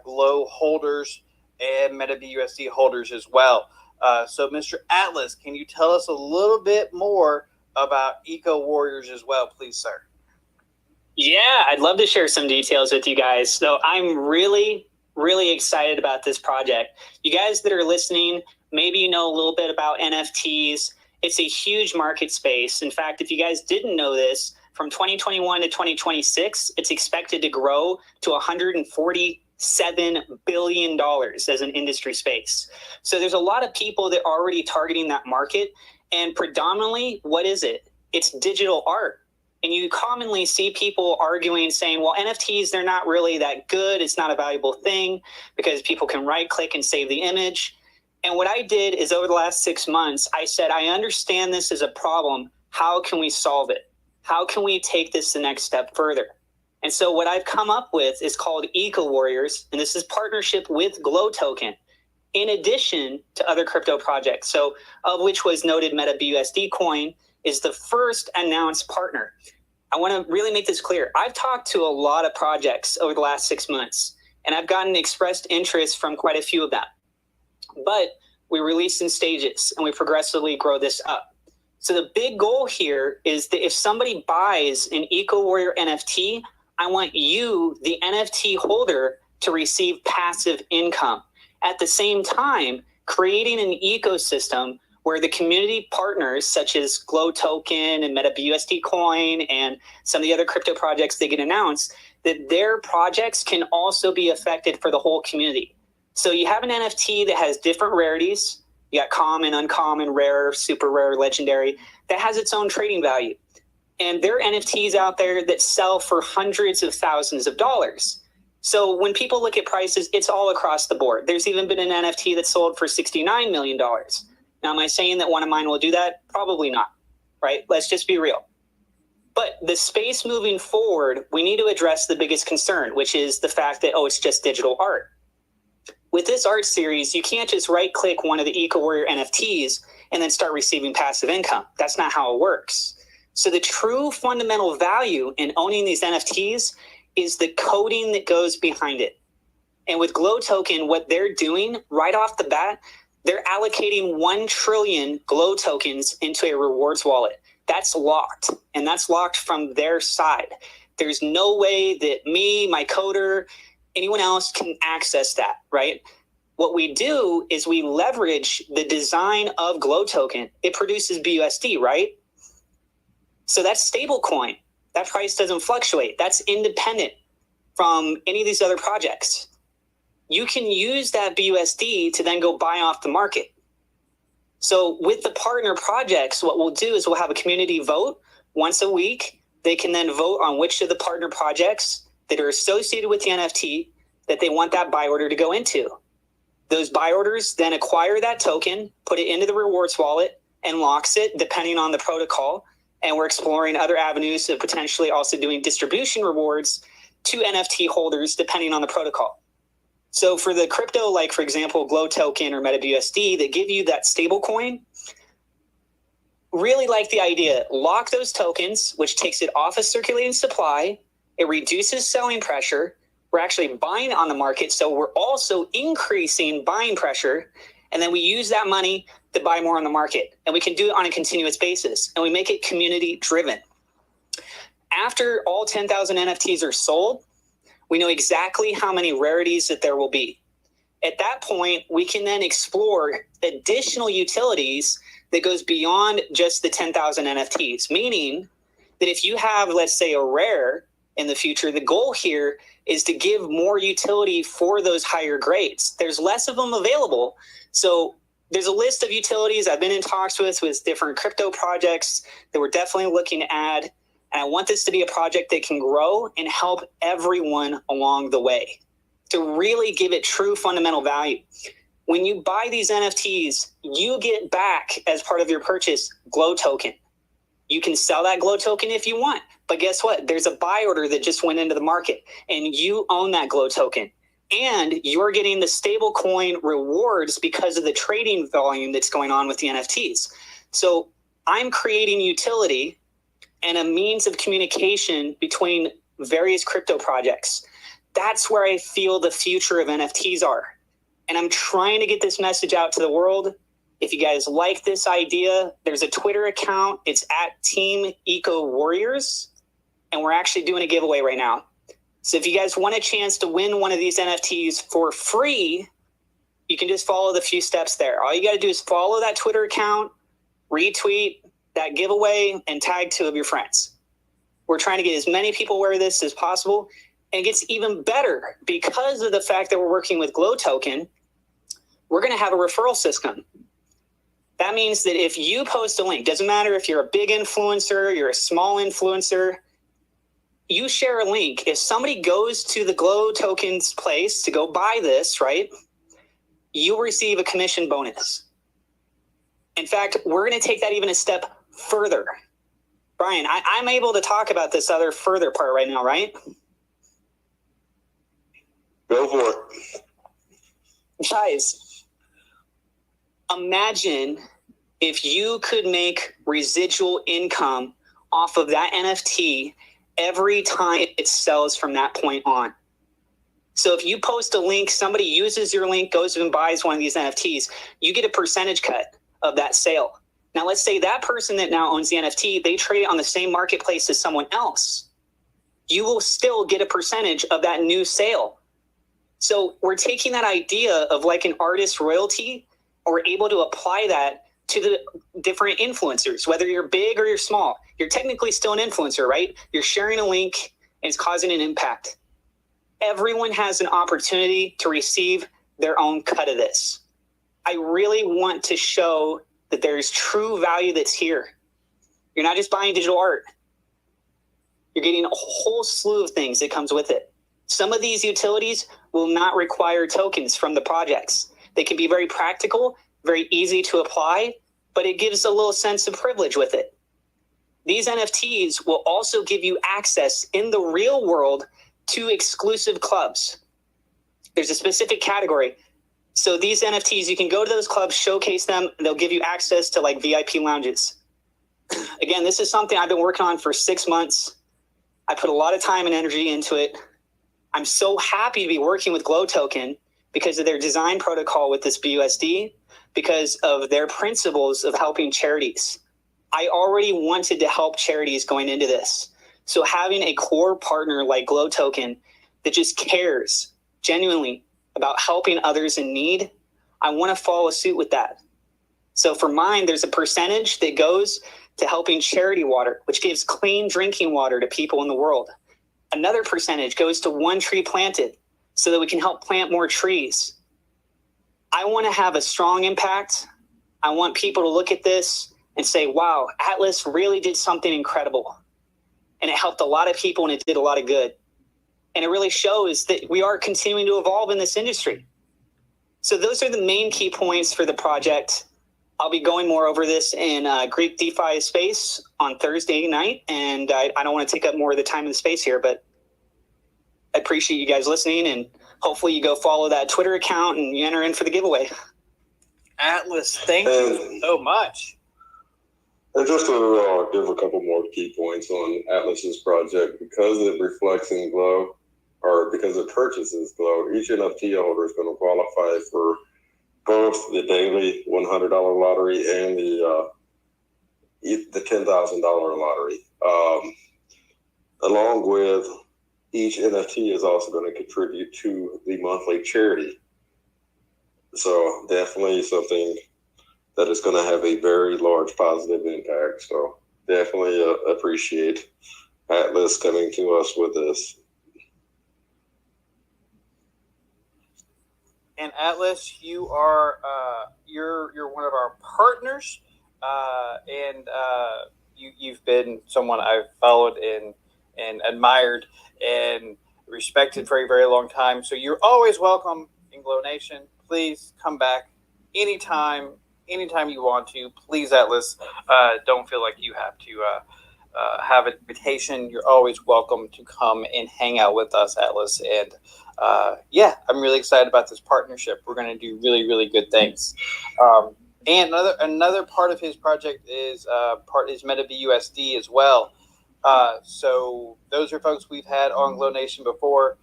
Glow holders and MetaBUSD holders as well. So Mr. Atlas, can you tell us a little bit more about Eco Warriors as well, please, sir? Yeah, I'd love to share some details with you guys. So I'm really excited about this project. You guys that are listening, maybe you know a little bit about NFTs. It's a huge market space. In fact, if you guys didn't know this, from 2021 to 2026, it's expected to grow to $147 $7 billion as an industry space. So there's a lot of people that are already targeting that market. And predominantly, what is it? It's digital art. And you commonly see people arguing, saying, well, NFTs, they're not really that good. It's not a valuable thing because people can right click and save the image. And what I did is over the last 6 months, I said, I understand this is a problem. How can we solve it? How can we take this the next step further? And so what I've come up with is called Eco Warriors, and this is partnership with Glow Token, in addition to other crypto projects. So of which was noted MetaBUSD coin is the first announced partner. I want to really make this clear. I've talked to a lot of projects over the last 6 months, and I've gotten expressed interest from quite a few of them. But we release in stages, and we progressively grow this up. So the big goal here is that if somebody buys an Eco Warrior NFT, I want you, the NFT holder, to receive passive income. At the same time, creating an ecosystem where the community partners such as Glow Token and MetaBUSD coin and some of the other crypto projects that get announced, that their projects can also be affected for the whole community. So you have an NFT that has different rarities. You got common, uncommon, rare, super rare, legendary, that has its own trading value. And there are NFTs out there that sell for hundreds of thousands of dollars. So when people look at prices, it's all across the board. There's even been an NFT that sold for $69 million. Now, am I saying that one of mine will do that? Probably not, right? Let's just be real. But the space moving forward, we need to address the biggest concern, which is the fact that, oh, it's just digital art. With this art series, you can't just right-click one of the Eco Warrior NFTs and then start receiving passive income. That's not how it works. So the true fundamental value in owning these NFTs is the coding that goes behind it. And with Glow Token, what they're doing right off the bat, they're allocating 1 trillion Glow tokens into a rewards wallet. That's locked, and that's locked from their side. There's no way that me, my coder, anyone else can access that, right? What we do is we leverage the design of Glow Token. It produces BUSD, right? So that's stable coin. That price doesn't fluctuate. That's independent from any of these other projects. You can use that BUSD to then go buy off the market. So with the partner projects, what we'll do is we'll have a community vote once a week. They can then vote on which of the partner projects that are associated with the NFT that they want that buy order to go into. Those buy orders then acquire that token, put it into the rewards wallet, and locks it depending on the protocol. And we're exploring other avenues of potentially also doing distribution rewards to NFT holders depending on the protocol. So for the crypto, like for example, Glow Token or MetaBUSD, that give you that stable coin, really like the idea. Lock those tokens, which takes it off of circulating supply. It reduces selling pressure. We're actually buying on the market, so we're also increasing buying pressure. And then we use that money to buy more on the market. And we can do it on a continuous basis. And we make it community driven. After all 10,000 NFTs are sold, we know exactly how many rarities that there will be. At that point, we can then explore additional utilities that goes beyond just the 10,000 NFTs, meaning that if you have, let's say, a rare in the future, the goal here is to give more utility for those higher grades. There's less of them available. So there's a list of utilities I've been in talks with different crypto projects that we're definitely looking to add. And I want this to be a project that can grow and help everyone along the way to really give it true fundamental value. When you buy these NFTs, you get back as part of your purchase Glow Token. You can sell that Glow Token if you want, but guess what? There's a buy order that just went into the market and you own that Glow Token. And you're getting the stable coin rewards because of the trading volume that's going on with the NFTs. So I'm creating utility and a means of communication between various crypto projects. That's where I feel the future of NFTs are. And I'm trying to get this message out to the world. If you guys like this idea, there's a Twitter account. It's at Team Eco Warriors. And we're actually doing a giveaway right now. So if you guys want a chance to win one of these NFTs for free, you can just follow the few steps there. All you got to do is follow that Twitter account, retweet that giveaway, and tag 2 of your friends. We're trying to get as many people aware of this as possible. And it gets even better because of the fact that we're working with Glow Token. We're going to have a referral system. That means that if you post a link, doesn't matter if you're a big influencer, you're a small influencer, you share a link. If somebody goes to the Glow Token's place to go buy this, right, you'll receive a commission bonus. In fact, we're going to take that even a step further. Brian, I'm able to talk about this other further part right now, right? Go for it. Guys, imagine if you could make residual income off of that NFT every time it sells from that point on. So if you post a link, somebody uses your link, goes and buys one of these NFTs, you get a percentage cut of that sale. Now, let's say that person that now owns the NFT, they trade on the same marketplace as someone else. You will still get a percentage of that new sale. So we're taking that idea of like an artist royalty, and we're able to apply that to the different influencers, whether you're big or you're small. You're technically still an influencer, right? You're sharing a link and it's causing an impact. Everyone has an opportunity to receive their own cut of this. I really want to show that there's true value that's here. You're not just buying digital art. You're getting a whole slew of things that comes with it. Some of these utilities will not require tokens from the projects. They can be very practical, very easy to apply, but it gives a little sense of privilege with it. These NFTs will also give you access in the real world to exclusive clubs. There's a specific category. So these NFTs, you can go to those clubs, showcase them, and they'll give you access to like VIP lounges. Again, this is something I've been working on for 6 months. I put a lot of time and energy into it. I'm so happy to be working with Glow Token because of their design protocol with this BUSD, because of their principles of helping charities. I already wanted to help charities going into this. So having a core partner like Glow Token that just cares genuinely about helping others in need, I want to follow suit with that. So for mine, there's a percentage that goes to helping charity water, which gives clean drinking water to people in the world. Another percentage goes to One Tree Planted so that we can help plant more trees. I want to have a strong impact. I want people to look at this and say, wow, Atlas really did something incredible. And it helped a lot of people and it did a lot of good. And it really shows that we are continuing to evolve in this industry. So those are the main key points for the project. I'll be going more over this in Greek DeFi space on Thursday night. And I don't want to take up more of the time and the space here, but I appreciate you guys listening. And hopefully you go follow that Twitter account and you enter in for the giveaway. Atlas, thank you so much. And just to give a couple more key points on Atlas's project, because it reflects in Glow, or because it purchases Glow, each NFT holder is going to qualify for both the daily $100 lottery and the $10,000 lottery. Along with each NFT is also going to contribute to the monthly charity. So definitely something that is going to have a very large positive impact. So definitely appreciate Atlas coming to us with this. And Atlas, you are you're one of our partners, and you've been someone I've followed and admired and respected for a very long time. So you're always welcome in Glow Nation. Please come back anytime you want to. Please, Atlas, don't feel like you have to have an invitation. You're always welcome to come and hang out with us, Atlas. And yeah, I'm really excited about this partnership. We're going to do really, really good things. And another part of his project is MetaBUSD as well. So those are folks we've had on Glow Nation before.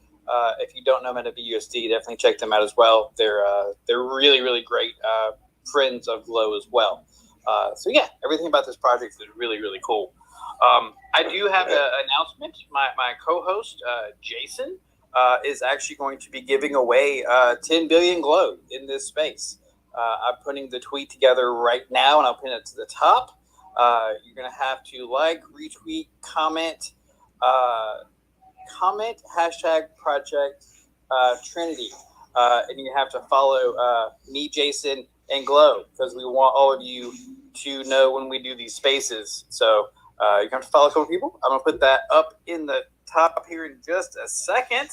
If you don't know MetaBUSD, definitely check them out as well. They're really, really great friends of Glow as well. So yeah, everything about this project is really, really cool. I do have an announcement. My co-host, Jason, is actually going to be giving away 10 billion Glow in this space. I'm putting the tweet together right now, and I'll pin it to the top. You're going to have to like, retweet, comment, comment #project Trinity, and you have to follow me, Jason, and Glow, because we want all of you to know when we do these spaces. So you have to follow a couple people. I'm gonna put that up in the top here in just a second.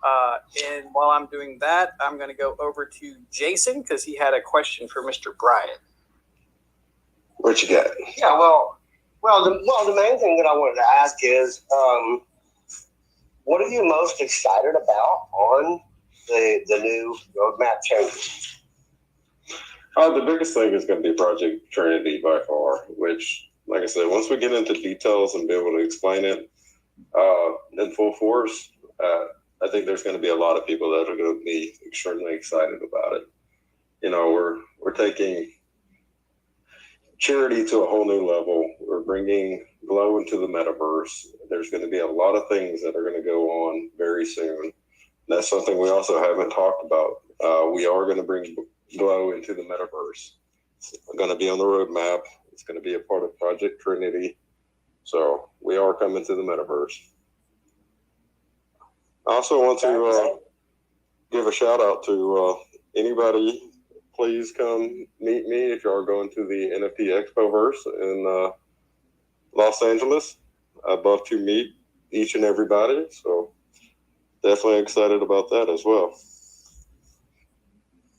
And while I'm doing that, I'm going to go over to Jason because he had a question for Mr. Brian. What you got? Yeah, the main thing that I wanted to ask is, what are you most excited about on the new roadmap changes? The biggest thing is going to be Project Trinity by far, which, like I said, once we get into details and be able to explain it in full force, I think there's going to be a lot of people that are going to be extremely excited about it. You know, we're taking charity to a whole new level. We're bringing Glow into the metaverse. There's going to be a lot of things that are going to go on very soon. That's something we also haven't talked about. We are going to bring Glow into the metaverse. It's going to be on the roadmap. It's going to be a part of Project Trinity. So we are coming to the metaverse. I also want to give a shout out to anybody. Please come meet me if you are going to the NFT Expoverse in Los Angeles. I'd love to meet each and everybody. So definitely excited about that as well.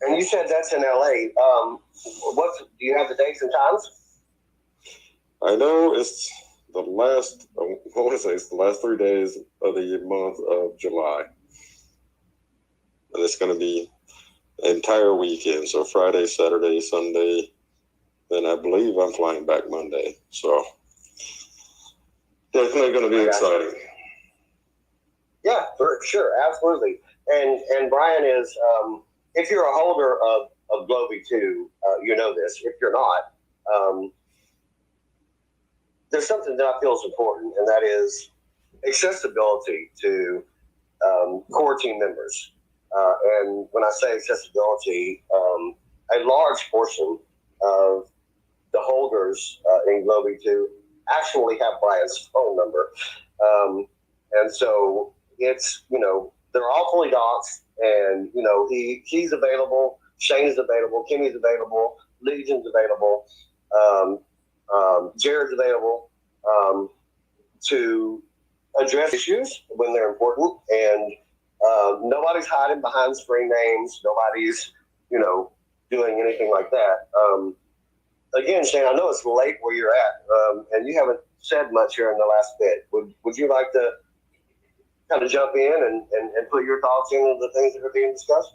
And you said that's in LA. Do you have the dates and times? I know it's the last, I want to say it's the last 3 days of the month of July. And it's going to be an entire weekend. So Friday, Saturday, Sunday. Then I believe I'm flying back Monday. So definitely going to be exciting. Yeah, for sure. Absolutely. And Brian is, if you're a holder of Glow V2, you know this. If you're not, there's something that I feel is important, and that is accessibility to core team members. And when I say accessibility, a large portion of the holders in Glow V2 actually have Brian's phone number. And so it's, they're all fully doxed, and, he's available, Shane is available, Kimmy's available, Legion's available, Jared's available to address issues when they're important, and nobody's hiding behind screen names. Nobody's, doing anything like that. Again, Shane, I know it's late where you're at, and you haven't said much here in the last bit. Would you like to kind of jump in and put your thoughts into the things that are being discussed?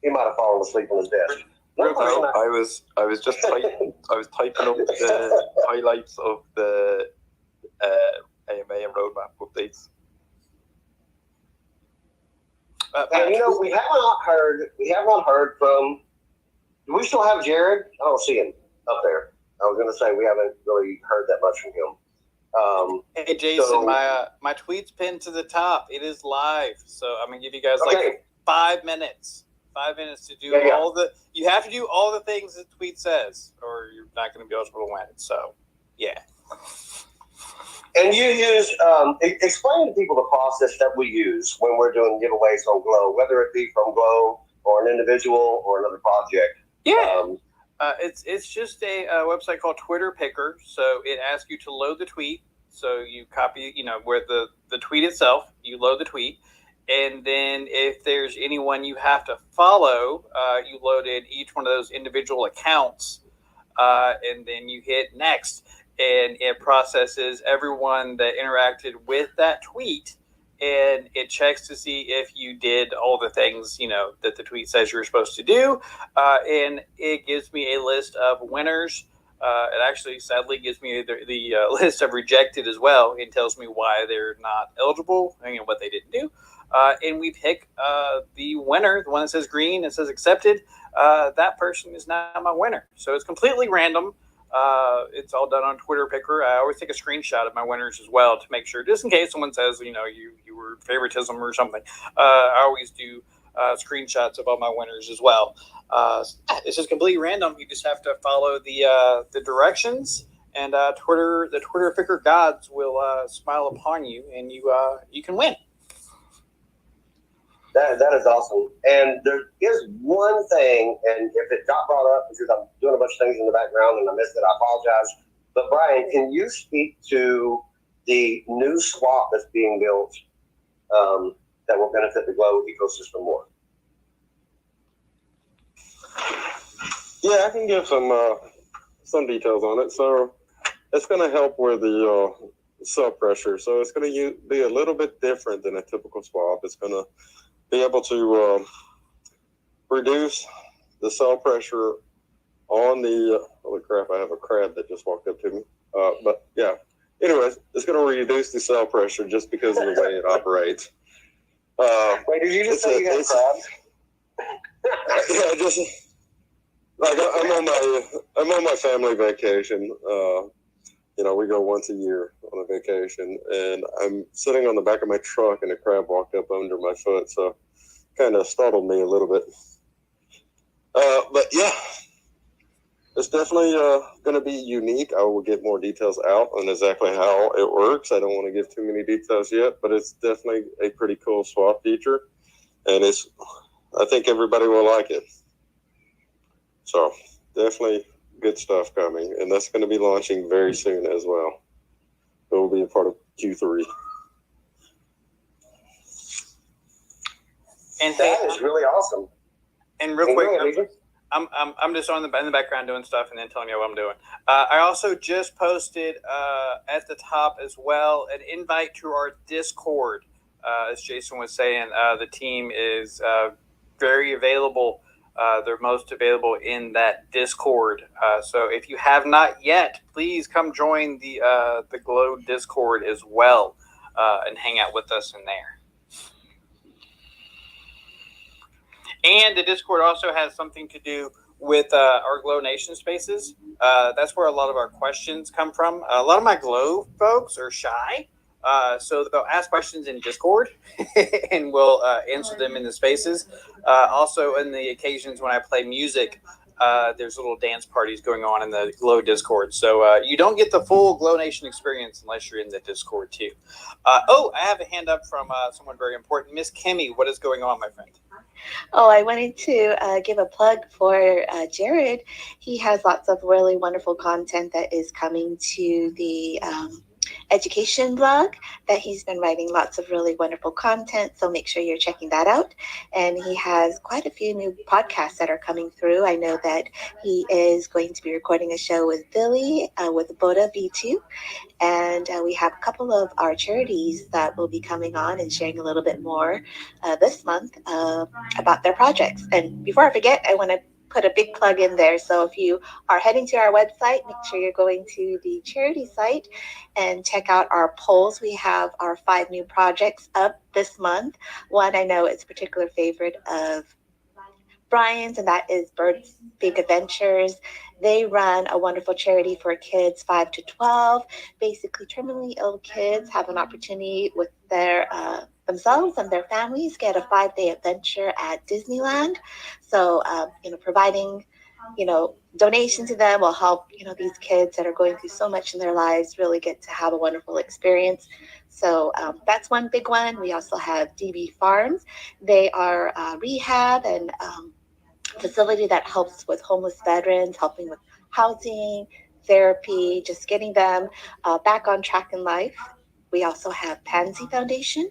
He might have fallen asleep on his desk. No, I was just typing up the highlights of the AMA and roadmap updates. And we have not heard from. Do we still have Jared? I don't see him up there. I was going to say we haven't really heard that much from him. Hey Jason, my tweet's pinned to the top. It is live, so I'm gonna give you guys like 5 minutes. 5 minutes to do you have to do all the things the tweet says, or you're not going to be able to win. So, yeah. And you use, explain to people the process that we use when we're doing giveaways on Glow, whether it be from Glow or an individual or another project. Yeah. It's just a website called Twitter Picker. So it asks you to load the tweet. So you copy, where the tweet itself, you load the tweet. And then if there's anyone you have to follow, you load in each one of those individual accounts, and then you hit next. And it processes everyone that interacted with that tweet, and it checks to see if you did all the things, that the tweet says you're supposed to do. And it gives me a list of winners. It actually, sadly, gives me the list of rejected as well. It tells me why they're not eligible and what they didn't do. And we pick the winner, the one that says green, it says accepted. That person is not my winner. So it's completely random. It's all done on Twitter Picker. I always take a screenshot of my winners as well to make sure, just in case someone says, you were favoritism or something. I always do screenshots of all my winners as well. It's just completely random. You just have to follow the directions, and the Twitter figure gods will smile upon you, and you can win. That is awesome. And there is one thing, and if it got brought up because I'm doing a bunch of things in the background and I missed it, I apologize. But Brian, can you speak to the new swap that's being built that will benefit the Glow ecosystem more? Yeah, I can give some details on it. So it's going to help with the cell pressure. So it's going to be a little bit different than a typical swap. It's going to be able to reduce the cell pressure on the holy crap, I have a crab that just walked up to me. But yeah, anyways, it's going to reduce the cell pressure just because of the way it operates. Wait, did you just say you had crabs? Yeah, just like I'm on my family vacation. You know, we go once a year on a vacation, and I'm sitting on the back of my truck, and a crab walked up under my foot, so kind of startled me a little bit. But yeah, it's definitely going to be unique. I will get more details out on exactly how it works. I don't want to give too many details yet, but it's definitely a pretty cool swap feature, and I think everybody will like it. So definitely good stuff coming, and that's going to be launching very soon as well. It will be a part of Q3. And that is really awesome. And real quick, I'm just in the background doing stuff and then telling you what I'm doing. I also just posted at the top as well an invite to our Discord. As Jason was saying, the team is very available. They're most available in that Discord. So if you have not yet, please come join the Glow Discord as well and hang out with us in there. And the Discord also has something to do with our Glow Nation spaces. That's where a lot of our questions come from. A lot of my Glow folks are shy, so they'll ask questions in Discord, and we'll answer them in the spaces. Also, in the occasions when I play music, there's little dance parties going on in the Glow Discord. So you don't get the full Glow Nation experience unless you're in the Discord too. I have a hand up from someone very important. Miss Kimmy, what is going on, my friend? Oh, I wanted to give a plug for Jared. He has lots of really wonderful content that is coming to the education blog that he's been writing lots of really wonderful content. So make sure you're checking that out. And he has quite a few new podcasts that are coming through. I know that he is going to be recording a show with Billy with Boda V2. And we have a couple of our charities that will be coming on and sharing a little bit more this month about their projects. And before I forget, I want to put a big plug in there. So if you are heading to our website, make sure you're going to the charity site and check out our polls. We have our 5 new projects up this month. One I know is a particular favorite of Brian's, and that is Bird's Big Adventures. They run a wonderful charity for kids 5 to 12. Basically, terminally ill kids have an opportunity with their themselves and their families get a 5-day adventure at Disneyland. So, providing, donation to them will help, these kids that are going through so much in their lives really get to have a wonderful experience. So that's one big one. We also have DB Farms. They are rehab and facility that helps with homeless veterans, helping with housing, therapy, just getting them back on track in life. We also have Pansy Foundation.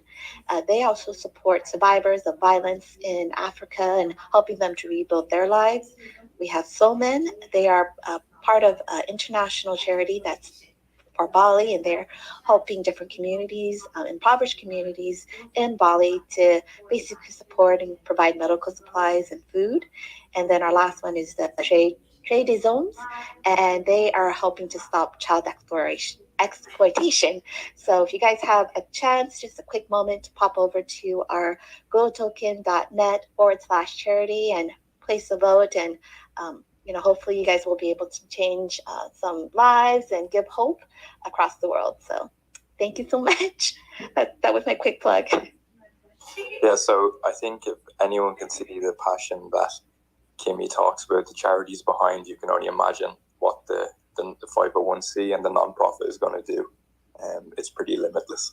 They also support survivors of violence in Africa and helping them to rebuild their lives. We have Soulmen. They are part of an international charity that's for Bali, and they're helping different communities, impoverished communities in Bali, to basically support and provide medical supplies and food. And then our last one is the Trade des Hommes, and they are helping to stop child exploitation. So if you guys have a chance, just a quick moment to pop over to our glowtoken.net/charity and place a vote, and hopefully you guys will be able to change some lives and give hope across the world. So thank you so much. That was my quick plug. Yeah, so I think if anyone can see the passion that Kimmy talks about, the charities behind, you can only imagine what the the 501c and the nonprofit is going to do. It's pretty limitless.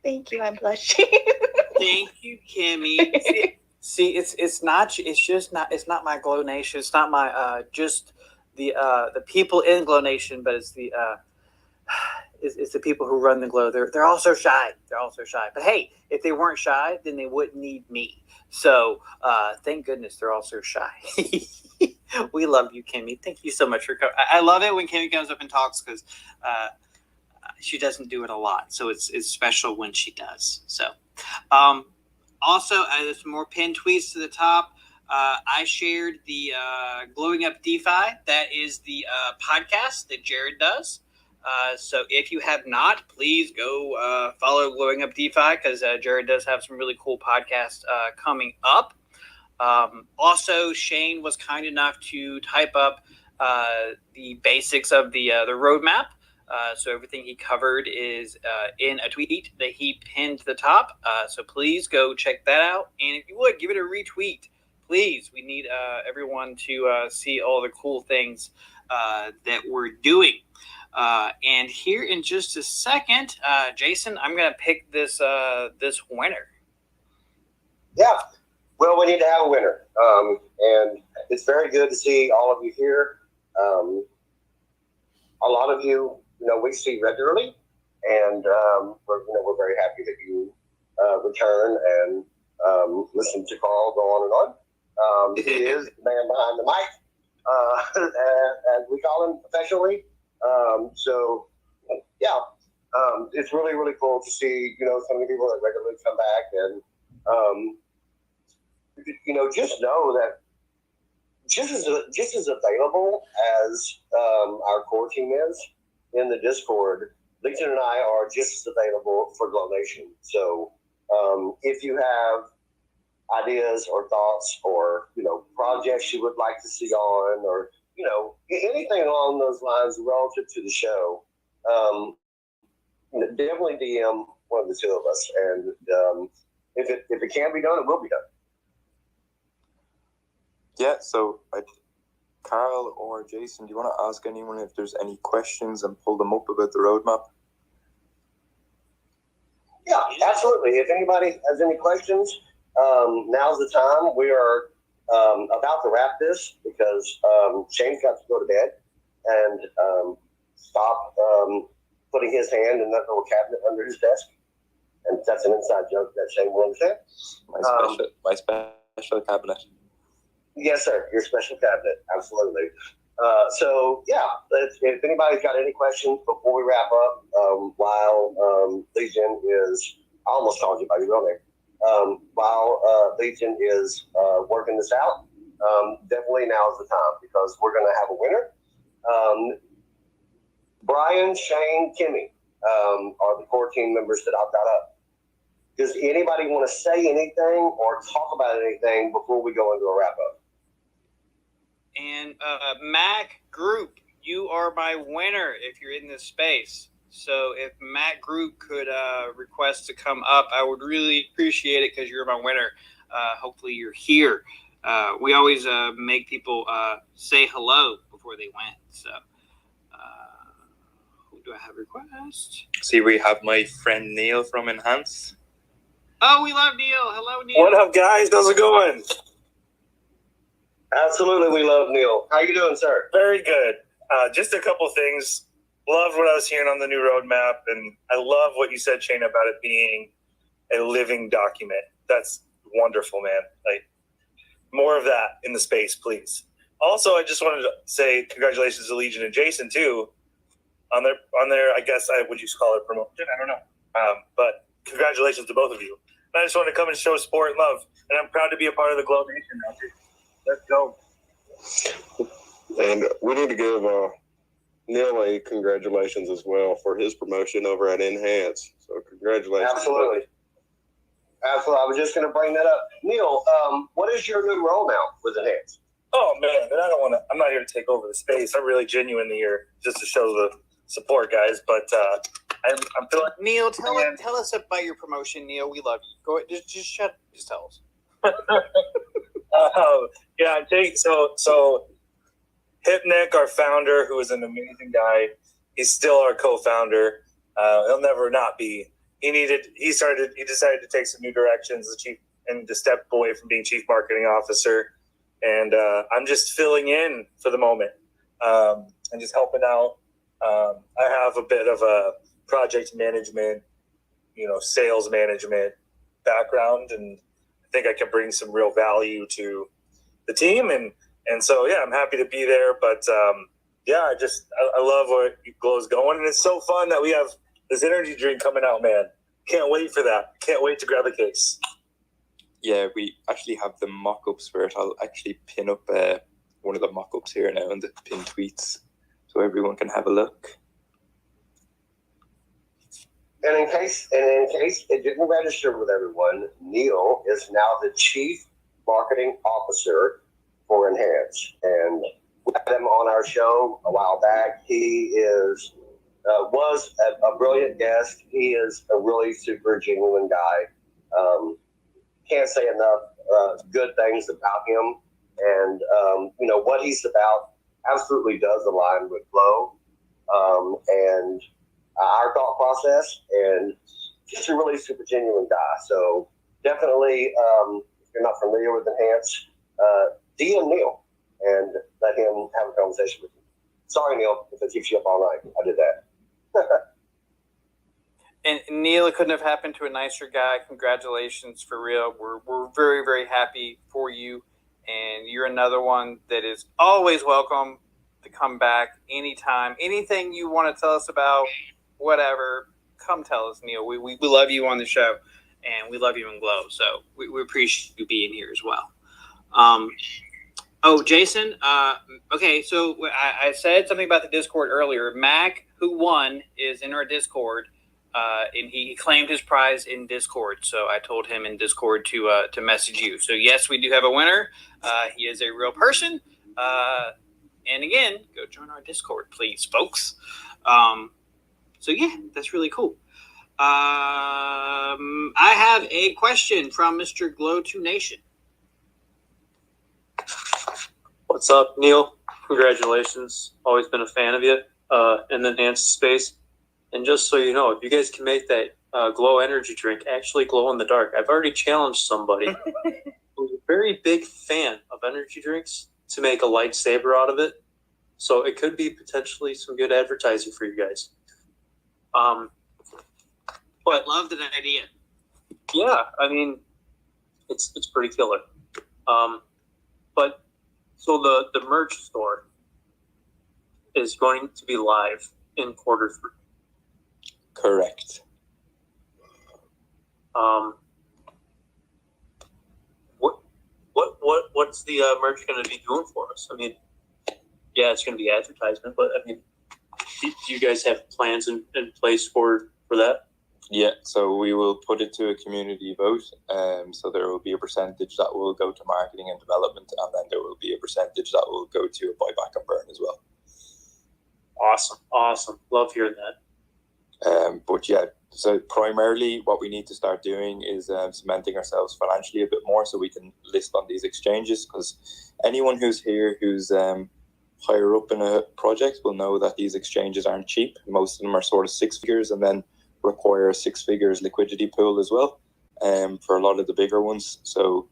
Thank you. I'm blushing. Thank you, Kimmy. See, it's not my Glow Nation. It's not my just the people in Glow Nation, but it's the it's the people who run the Glow. They're all so shy. But hey, if they weren't shy, then they wouldn't need me. So thank goodness they're all so shy. We love you, Kimmy. Thank you so much for coming. I love it when Kimmy comes up and talks because she doesn't do it a lot. So it's special when she does. So also, there's some more pinned tweets to the top. I shared the Glowing Up DeFi. That is the podcast that Jared does. So if you have not, please go follow Glowing Up DeFi because Jared does have some really cool podcasts coming up. Also, Shane was kind enough to type up the basics of the roadmap. So everything he covered is in a tweet that he pinned to the top. So please go check that out. And if you would, give it a retweet. Please, we need everyone to see all the cool things that we're doing. And here in just a second, Jason, I'm going to pick this winner. Yeah. Well, we need to have a winner. And it's very good to see all of you here. A lot of you, we see regularly, and we're very happy that you return and listen to Carl go on and on. He is the man behind the mic, as we call him affectionately. It's really, really cool to see, so many people that regularly come back and, just know that just as available as our core team is in the Discord, Legion and I are just as available for Glow Nation. So if you have ideas or thoughts or, projects you would like to see on or, anything along those lines relative to the show, definitely DM one of the two of us. And if it can be done, it will be done. Yeah, so Carl or Jason, do you want to ask anyone if there's any questions and pull them up about the roadmap? Yeah, absolutely. If anybody has any questions, now's the time. We are about to wrap this because Shane's got to go to bed and stop putting his hand in that little cabinet under his desk. And that's an inside joke that Shane will understand. My special cabinet. Yes, sir. Your special cabinet. Absolutely. If anybody's got any questions before we wrap up, while Legion is, I almost called you by your real name, while Legion is working this out, definitely now is the time because we're going to have a winner. Brian, Shane, Kimmy are the core team members that I've got up. Does anybody want to say anything or talk about anything before we go into a wrap up? And Mac Group, you are my winner if you're in this space. So if Mac Group could request to come up, I would really appreciate it because you're my winner. Hopefully you're here. We always make people say hello before they win. So who do I have request? See, we have my friend Neil from Enhance. Oh, we love Neil. Hello, Neil. What up, guys? How's it going? Absolutely, we love Neil. How you doing, sir? Very good. Just a couple things. Loved what I was hearing on the new roadmap, and I love what you said, Shane, about it being a living document. That's wonderful, man. Like, more of that in the space, please. Also, I just wanted to say congratulations to Legion and Jason too on their. I guess would you call it promotion? I don't know. But congratulations to both of you. And I just wanted to come and show support and love, and I'm proud to be a part of the Glow Nation now too. Let's go. And we need to give Neil a congratulations as well for his promotion over at Enhance. So congratulations. Absolutely. Absolutely. I was just going to bring that up. Neil, what is your new role now with Enhance? Oh, man. And I'm not here to take over the space. I'm really genuinely here just to show the support, guys. But I'm feeling. Neil, tell us about your promotion, Neil. We love you. Go just tell us. Yeah, so Hipnick, our founder, who is an amazing guy, he's still our co-founder. He'll never not be. He decided to take some new directions as chief and to step away from being chief marketing officer. And I'm just filling in for the moment and just helping out. I have a bit of a project management, sales management background, and I think I can bring some real value to the team. And so, yeah, I'm happy to be there. But yeah, I love where Glow's going, and it's so fun that we have this energy drink coming out, man. Can't wait for that. Can't wait to grab a case. Yeah, we actually have the mock-ups for it. I'll actually pin up one of the mock-ups here now in the pinned tweets so everyone can have a look. And in case it didn't register with everyone, Neil is now the Chief Marketing Officer for Enhance. And we had him on our show a while back. He was a brilliant guest. He is a really super genuine guy. Can't say enough good things about him. And, what he's about absolutely does align with Glow and our thought process. And just a really super genuine guy. So definitely, if you're not familiar with Enhance, DM Neil and let him have a conversation with you. Sorry, Neil, if it keeps you up all night. I did that. And Neil, it couldn't have happened to a nicer guy. Congratulations, for real. We're very, very happy for you. And you're another one that is always welcome to come back anytime. Anything you want to tell us about, whatever, come tell us, Neil. We love you on the show, and we love you in Glow. So we appreciate you being here as well. Jason, okay, so I said something about the Discord earlier. Mac, who won, is in our Discord. And he claimed his prize in Discord, so I told him in Discord to message you. So yes, we do have a winner. He is a real person. And again, go join our Discord, please, folks. So yeah, that's really cool. I have a question from Mr. Glow2 Nation. What's up, Neil? Congratulations. Always been a fan of you in the Enhanced space. And just so you know, if you guys can make that Glow energy drink actually glow in the dark, I've already challenged somebody who's a very big fan of energy drinks to make a lightsaber out of it. So it could be potentially some good advertising for you guys. But I love that idea. Yeah, I mean, it's pretty killer. But so the merch store is going to be live in Q3. Correct. What's the merch going to be doing for us? I mean, yeah, it's going to be advertisement, but I mean, do you guys have plans in place for that? Yeah, so we will put it to a community vote. So there will be a percentage that will go to marketing and development, and then there will be a percentage that will go to a buyback and burn as well. Awesome. Love hearing that. But yeah, so primarily what we need to start doing is cementing ourselves financially a bit more so we can list on these exchanges, because anyone who's here who's higher up in a project will know that these exchanges aren't cheap. Most of them are sort of six figures and then require six figures liquidity pool as well for a lot of the bigger ones. So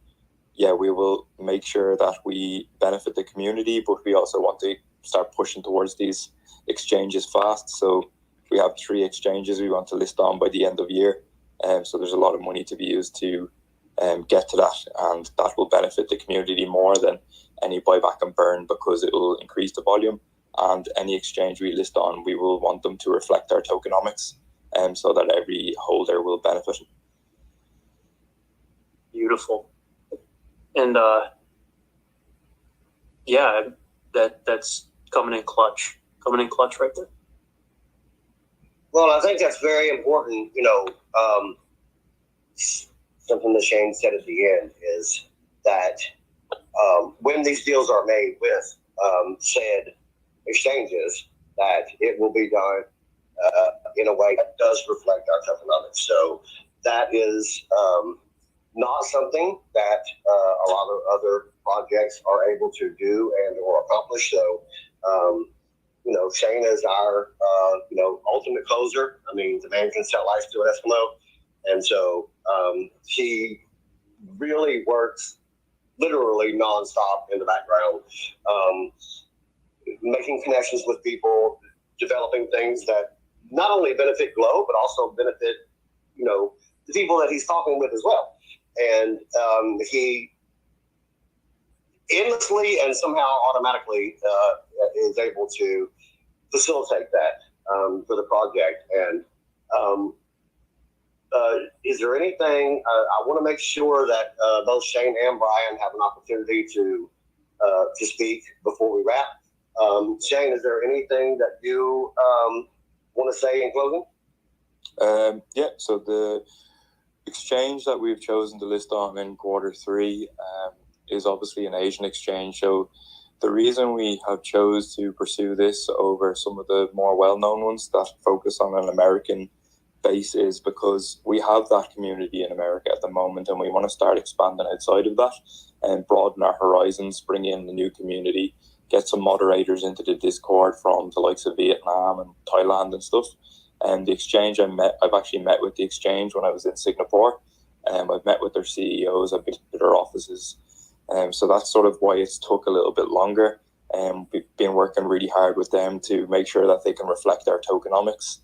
yeah, we will make sure that we benefit the community, but we also want to start pushing towards these exchanges fast. So we have 3 exchanges we want to list on by the end of year. So there's a lot of money to be used to get to that, and that will benefit the community more than any buyback and burn, because it will increase the volume, and any exchange we list on, we will want them to reflect our tokenomics, so that every holder will benefit. Beautiful. And yeah, that's coming in clutch right there. Well, I think that's very important. Something that Shane said at the end is that when these deals are made with said exchanges, that it will be done in a way that does reflect our tokenomics. So that is not something that a lot of other projects are able to do and or accomplish. So, Shane is our, ultimate closer. I mean, the man can sell ice to an Eskimo. And so he really works literally nonstop in the background, making connections with people, developing things that not only benefit Glow, but also benefit, the people that he's talking with as well. And he endlessly and somehow automatically is able to facilitate that for the project. And is there anything, I want to make sure that both Shane and Brian have an opportunity to speak before we wrap. Shane, is there anything that you want to say in closing? So the exchange that we've chosen to list on in Q3 is obviously an Asian exchange. So the reason we have chose to pursue this over some of the more well-known ones that focus on an American base is because we have that community in America at the moment, and we want to start expanding outside of that and broaden our horizons, bring in the new community, get some moderators into the Discord from the likes of Vietnam and Thailand and stuff. And the exchange I've actually met with the exchange when I was in Singapore. I've met with their CEOs, I've been to their offices. So that's sort of why it's took a little bit longer. We've been working really hard with them to make sure that they can reflect our tokenomics.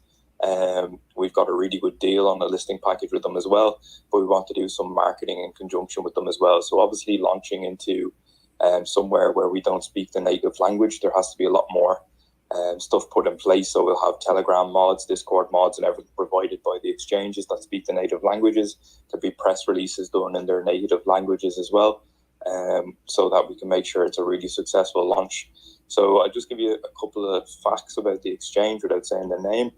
We've got a really good deal on the listing package with them as well, but we want to do some marketing in conjunction with them as well. So obviously launching into somewhere where we don't speak the native language, there has to be a lot more stuff put in place. So we'll have Telegram mods, Discord mods, and everything provided by the exchanges that speak the native languages. There'll be press releases done in their native languages as well, so that we can make sure it's a really successful launch. So I'll just give you a couple of facts about the exchange without saying the name.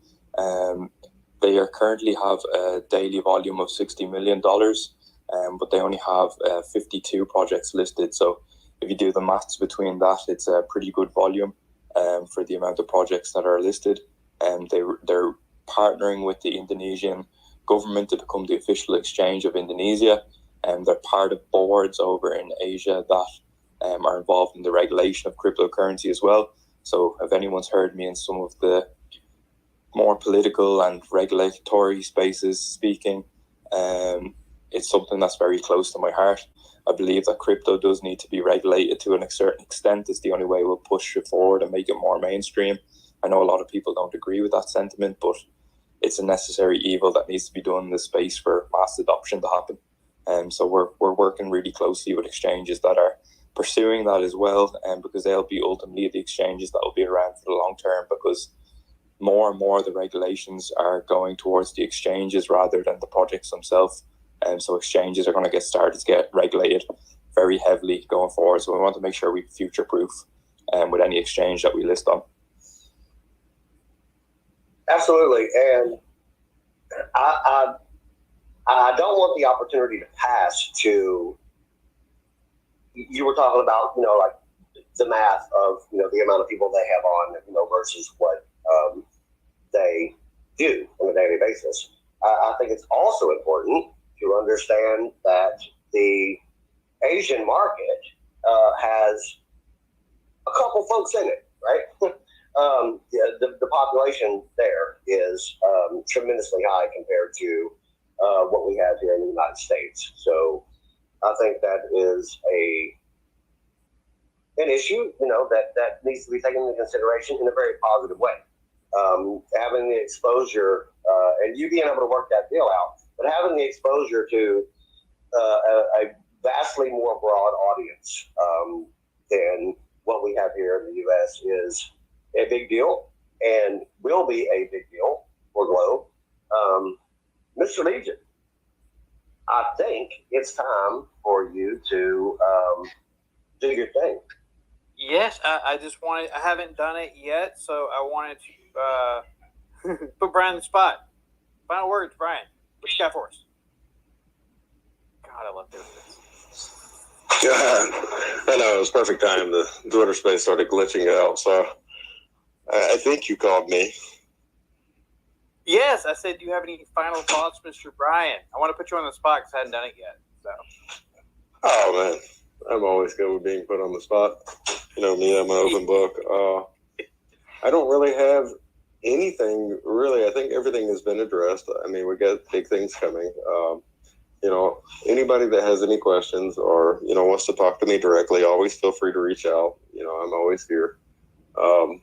They currently have a daily volume of $60 million, but they only have 52 projects listed. So if you do the maths between that, it's a pretty good volume for the amount of projects that are listed. They're partnering with the Indonesian government to become the official exchange of Indonesia. They're part of boards over in Asia that are involved in the regulation of cryptocurrency as well. So if anyone's heard me in some of the more political and regulatory spaces speaking, it's something that's very close to my heart. I believe that crypto does need to be regulated to a certain extent. It's the only way we'll push it forward and make it more mainstream. I know a lot of people don't agree with that sentiment, but it's a necessary evil that needs to be done in the space for mass adoption to happen. So we're working really closely with exchanges that are pursuing that as well, because they'll be ultimately the exchanges that will be around for the long term, because more and more the regulations are going towards the exchanges rather than the projects themselves. So exchanges are going to get regulated very heavily going forward. So we want to make sure we future-proof with any exchange that we list on. Absolutely. And I don't want the opportunity to pass to, you were talking about, like the math of, the amount of people they have on, versus what they do on a daily basis. I think it's also important to understand that the Asian market has a couple folks in it, right? The population there is tremendously high compared to what we have here in the United States. So I think that is an issue, that needs to be taken into consideration in a very positive way. Having the exposure and you being able to work that deal out, but having the exposure to a vastly more broad audience than what we have here in the U.S. is a big deal, and will be a big deal for Glow. Mr. Legion, I think it's time for you to do your thing. Yes, I haven't done it yet, so I wanted to put Brian on the spot. Final words, Brian. What you got for us? God, I love doing this. I know, it was perfect time. The Twitter space started glitching out, so I think you called me. Yes, I said, do you have any final thoughts, Mr. Brian? I want to put you on the spot because I hadn't done it yet. So. Oh, man. I'm always good with being put on the spot. You know me, I'm an open book. I don't really have anything really. I think everything has been addressed. I mean, we got big things coming. You know, anybody that has any questions or, you know, wants to talk to me directly, always feel free to reach out. You know, I'm always here. You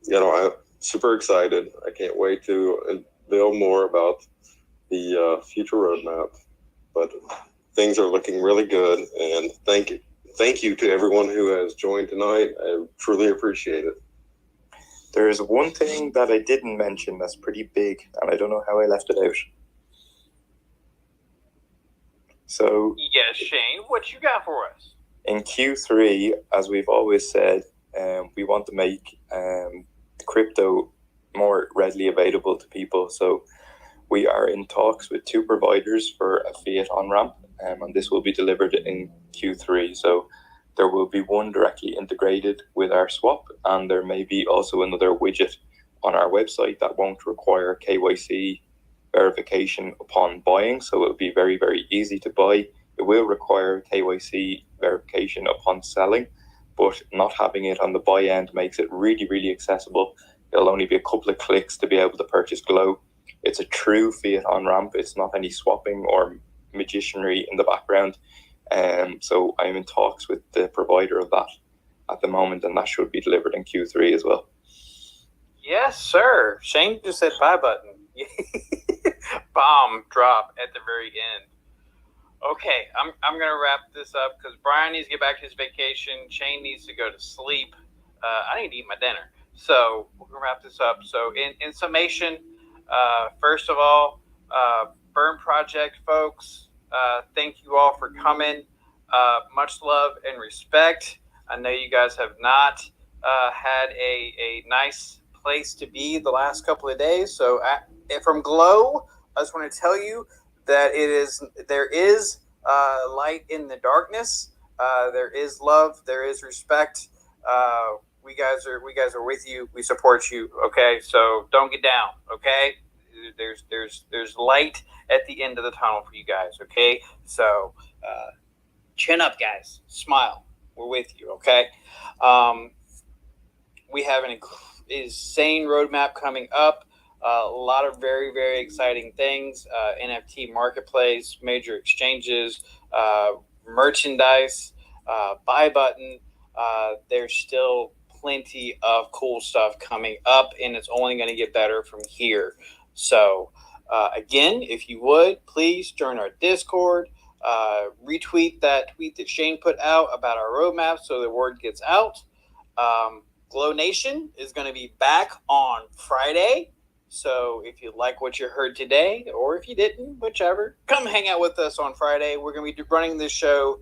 know, I'm super excited. I can't wait to unveil more about the future roadmap. But things are looking really good, and thank you to everyone who has joined tonight. I truly appreciate it. There's one thing that I didn't mention that's pretty big, and I don't know how I left it out. So, Yes, Shane, what you got for us? in Q3, as we've always said, we want to make crypto more readily available to people. So we are in talks with 2 providers for a fiat on-ramp, and this will be delivered in Q3. So there will be one directly integrated with our swap, and there may be also another widget on our website that won't require KYC verification upon buying. So it'll be very, very easy to buy. It will require KYC verification upon selling, but not having it on the buy end makes it really, really accessible. It'll only be a couple of clicks to be able to purchase Glow. It's a true fiat on-ramp. It's not any swapping or magicianry in the background. So I'm in talks with the provider of that at the moment, and that should be delivered in Q3 as well. Yes, sir. Shane just said buy button. Bomb drop at the very end. Okay, I'm gonna wrap this up because Brian needs to get back to his vacation. Shane needs to go to sleep. I need to eat my dinner. So we're gonna wrap this up. So in summation, first of all, Burn Project folks, thank you all for coming. Much love and respect. I know you guys have not had a nice place to be the last couple of days. So from Glow, I just want to tell you that there is light in the darkness. There is love. There is respect. We guys are with you. We support you. Okay, so don't get down. Okay, there's light at the end of the tunnel for you guys. Okay, so chin up, guys. Smile. We're with you. Okay. We have an insane roadmap coming up. A lot of very, very exciting things. NFT marketplace, major exchanges, merchandise, buy button. There's still plenty of cool stuff coming up, and it's only going to get better from here. So, again, if you would, please join our Discord. Retweet that tweet that Shane put out about our roadmap so the word gets out. Glow Nation is going to be back on Friday. So if you like what you heard today, or if you didn't, whichever, come hang out with us on Friday. We're going to be running this show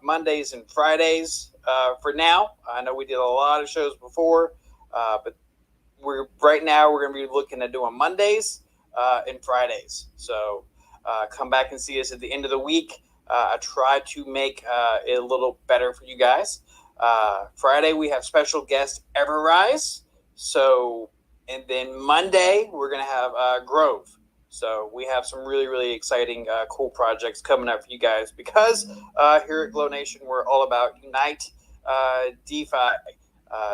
Mondays and Fridays for now. I know we did a lot of shows before, but right now we're going to be looking at doing Mondays and Fridays. So come back and see us at the end of the week. I try to make it a little better for you guys. Friday we have special guest Everrise. And then Monday, we're going to have Grove. So we have some really, really exciting, cool projects coming up for you guys because here at Glow Nation, we're all about Unite DeFi.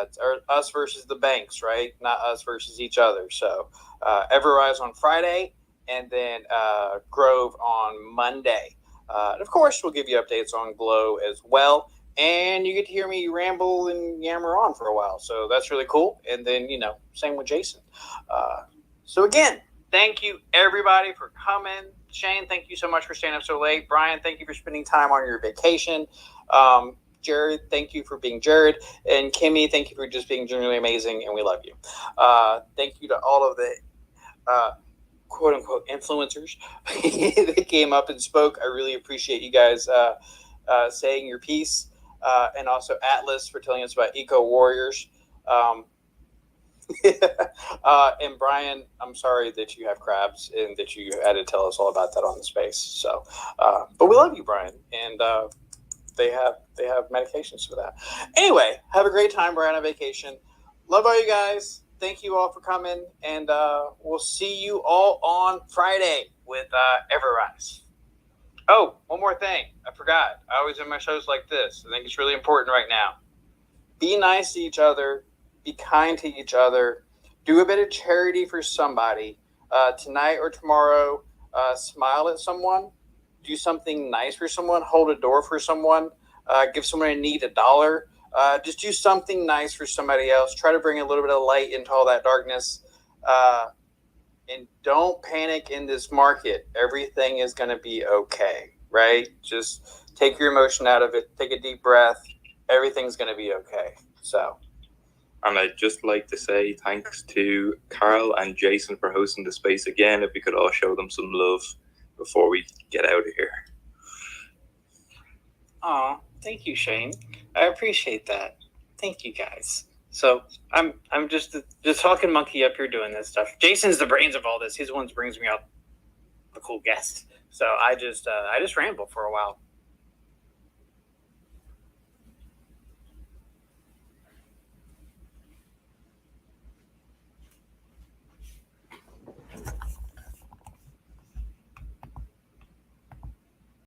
It's us versus the banks, right? Not us versus each other. So Everrise on Friday and then Grove on Monday. And of course, we'll give you updates on Glow as well. And you get to hear me ramble and yammer on for a while. So that's really cool. And then, same with Jason. So again, thank you everybody for coming. Shane, thank you so much for staying up so late. Brian, thank you for spending time on your vacation. Jared, thank you for being Jared. And Kimmy, thank you for just being genuinely amazing. And we love you. Thank you to all of the quote unquote influencers that came up and spoke. I really appreciate you guys saying your piece. And also Atlas for telling us about Eco Warriors. And Brian, I'm sorry that you have crabs and that you had to tell us all about that on the space. So, but we love you, Brian, and they have medications for that. Anyway, have a great time, Brian, on vacation. Love all you guys. Thank you all for coming, and we'll see you all on Friday with Everrise. Oh, one more thing. I forgot. I always end my shows like this. I think it's really important right now. Be nice to each other. Be kind to each other. Do a bit of charity for somebody. Tonight or tomorrow, smile at someone. Do something nice for someone. Hold a door for someone. Give someone in need $1. Just do something nice for somebody else. Try to bring a little bit of light into all that darkness. And don't panic in this market. Everything is going to be okay, right? Just take your emotion out of it. Take a deep breath. Everything's going to be okay. So. And I'd just like to say thanks to Carl and Jason for hosting the space again. If we could all show them some love before we get out of here. Aw, thank you, Shane. I appreciate that. Thank you, guys. So I'm just talking monkey up here doing this stuff. Jason's the brains of all this. He's the one who brings me out the cool guests. So I just ramble for a while.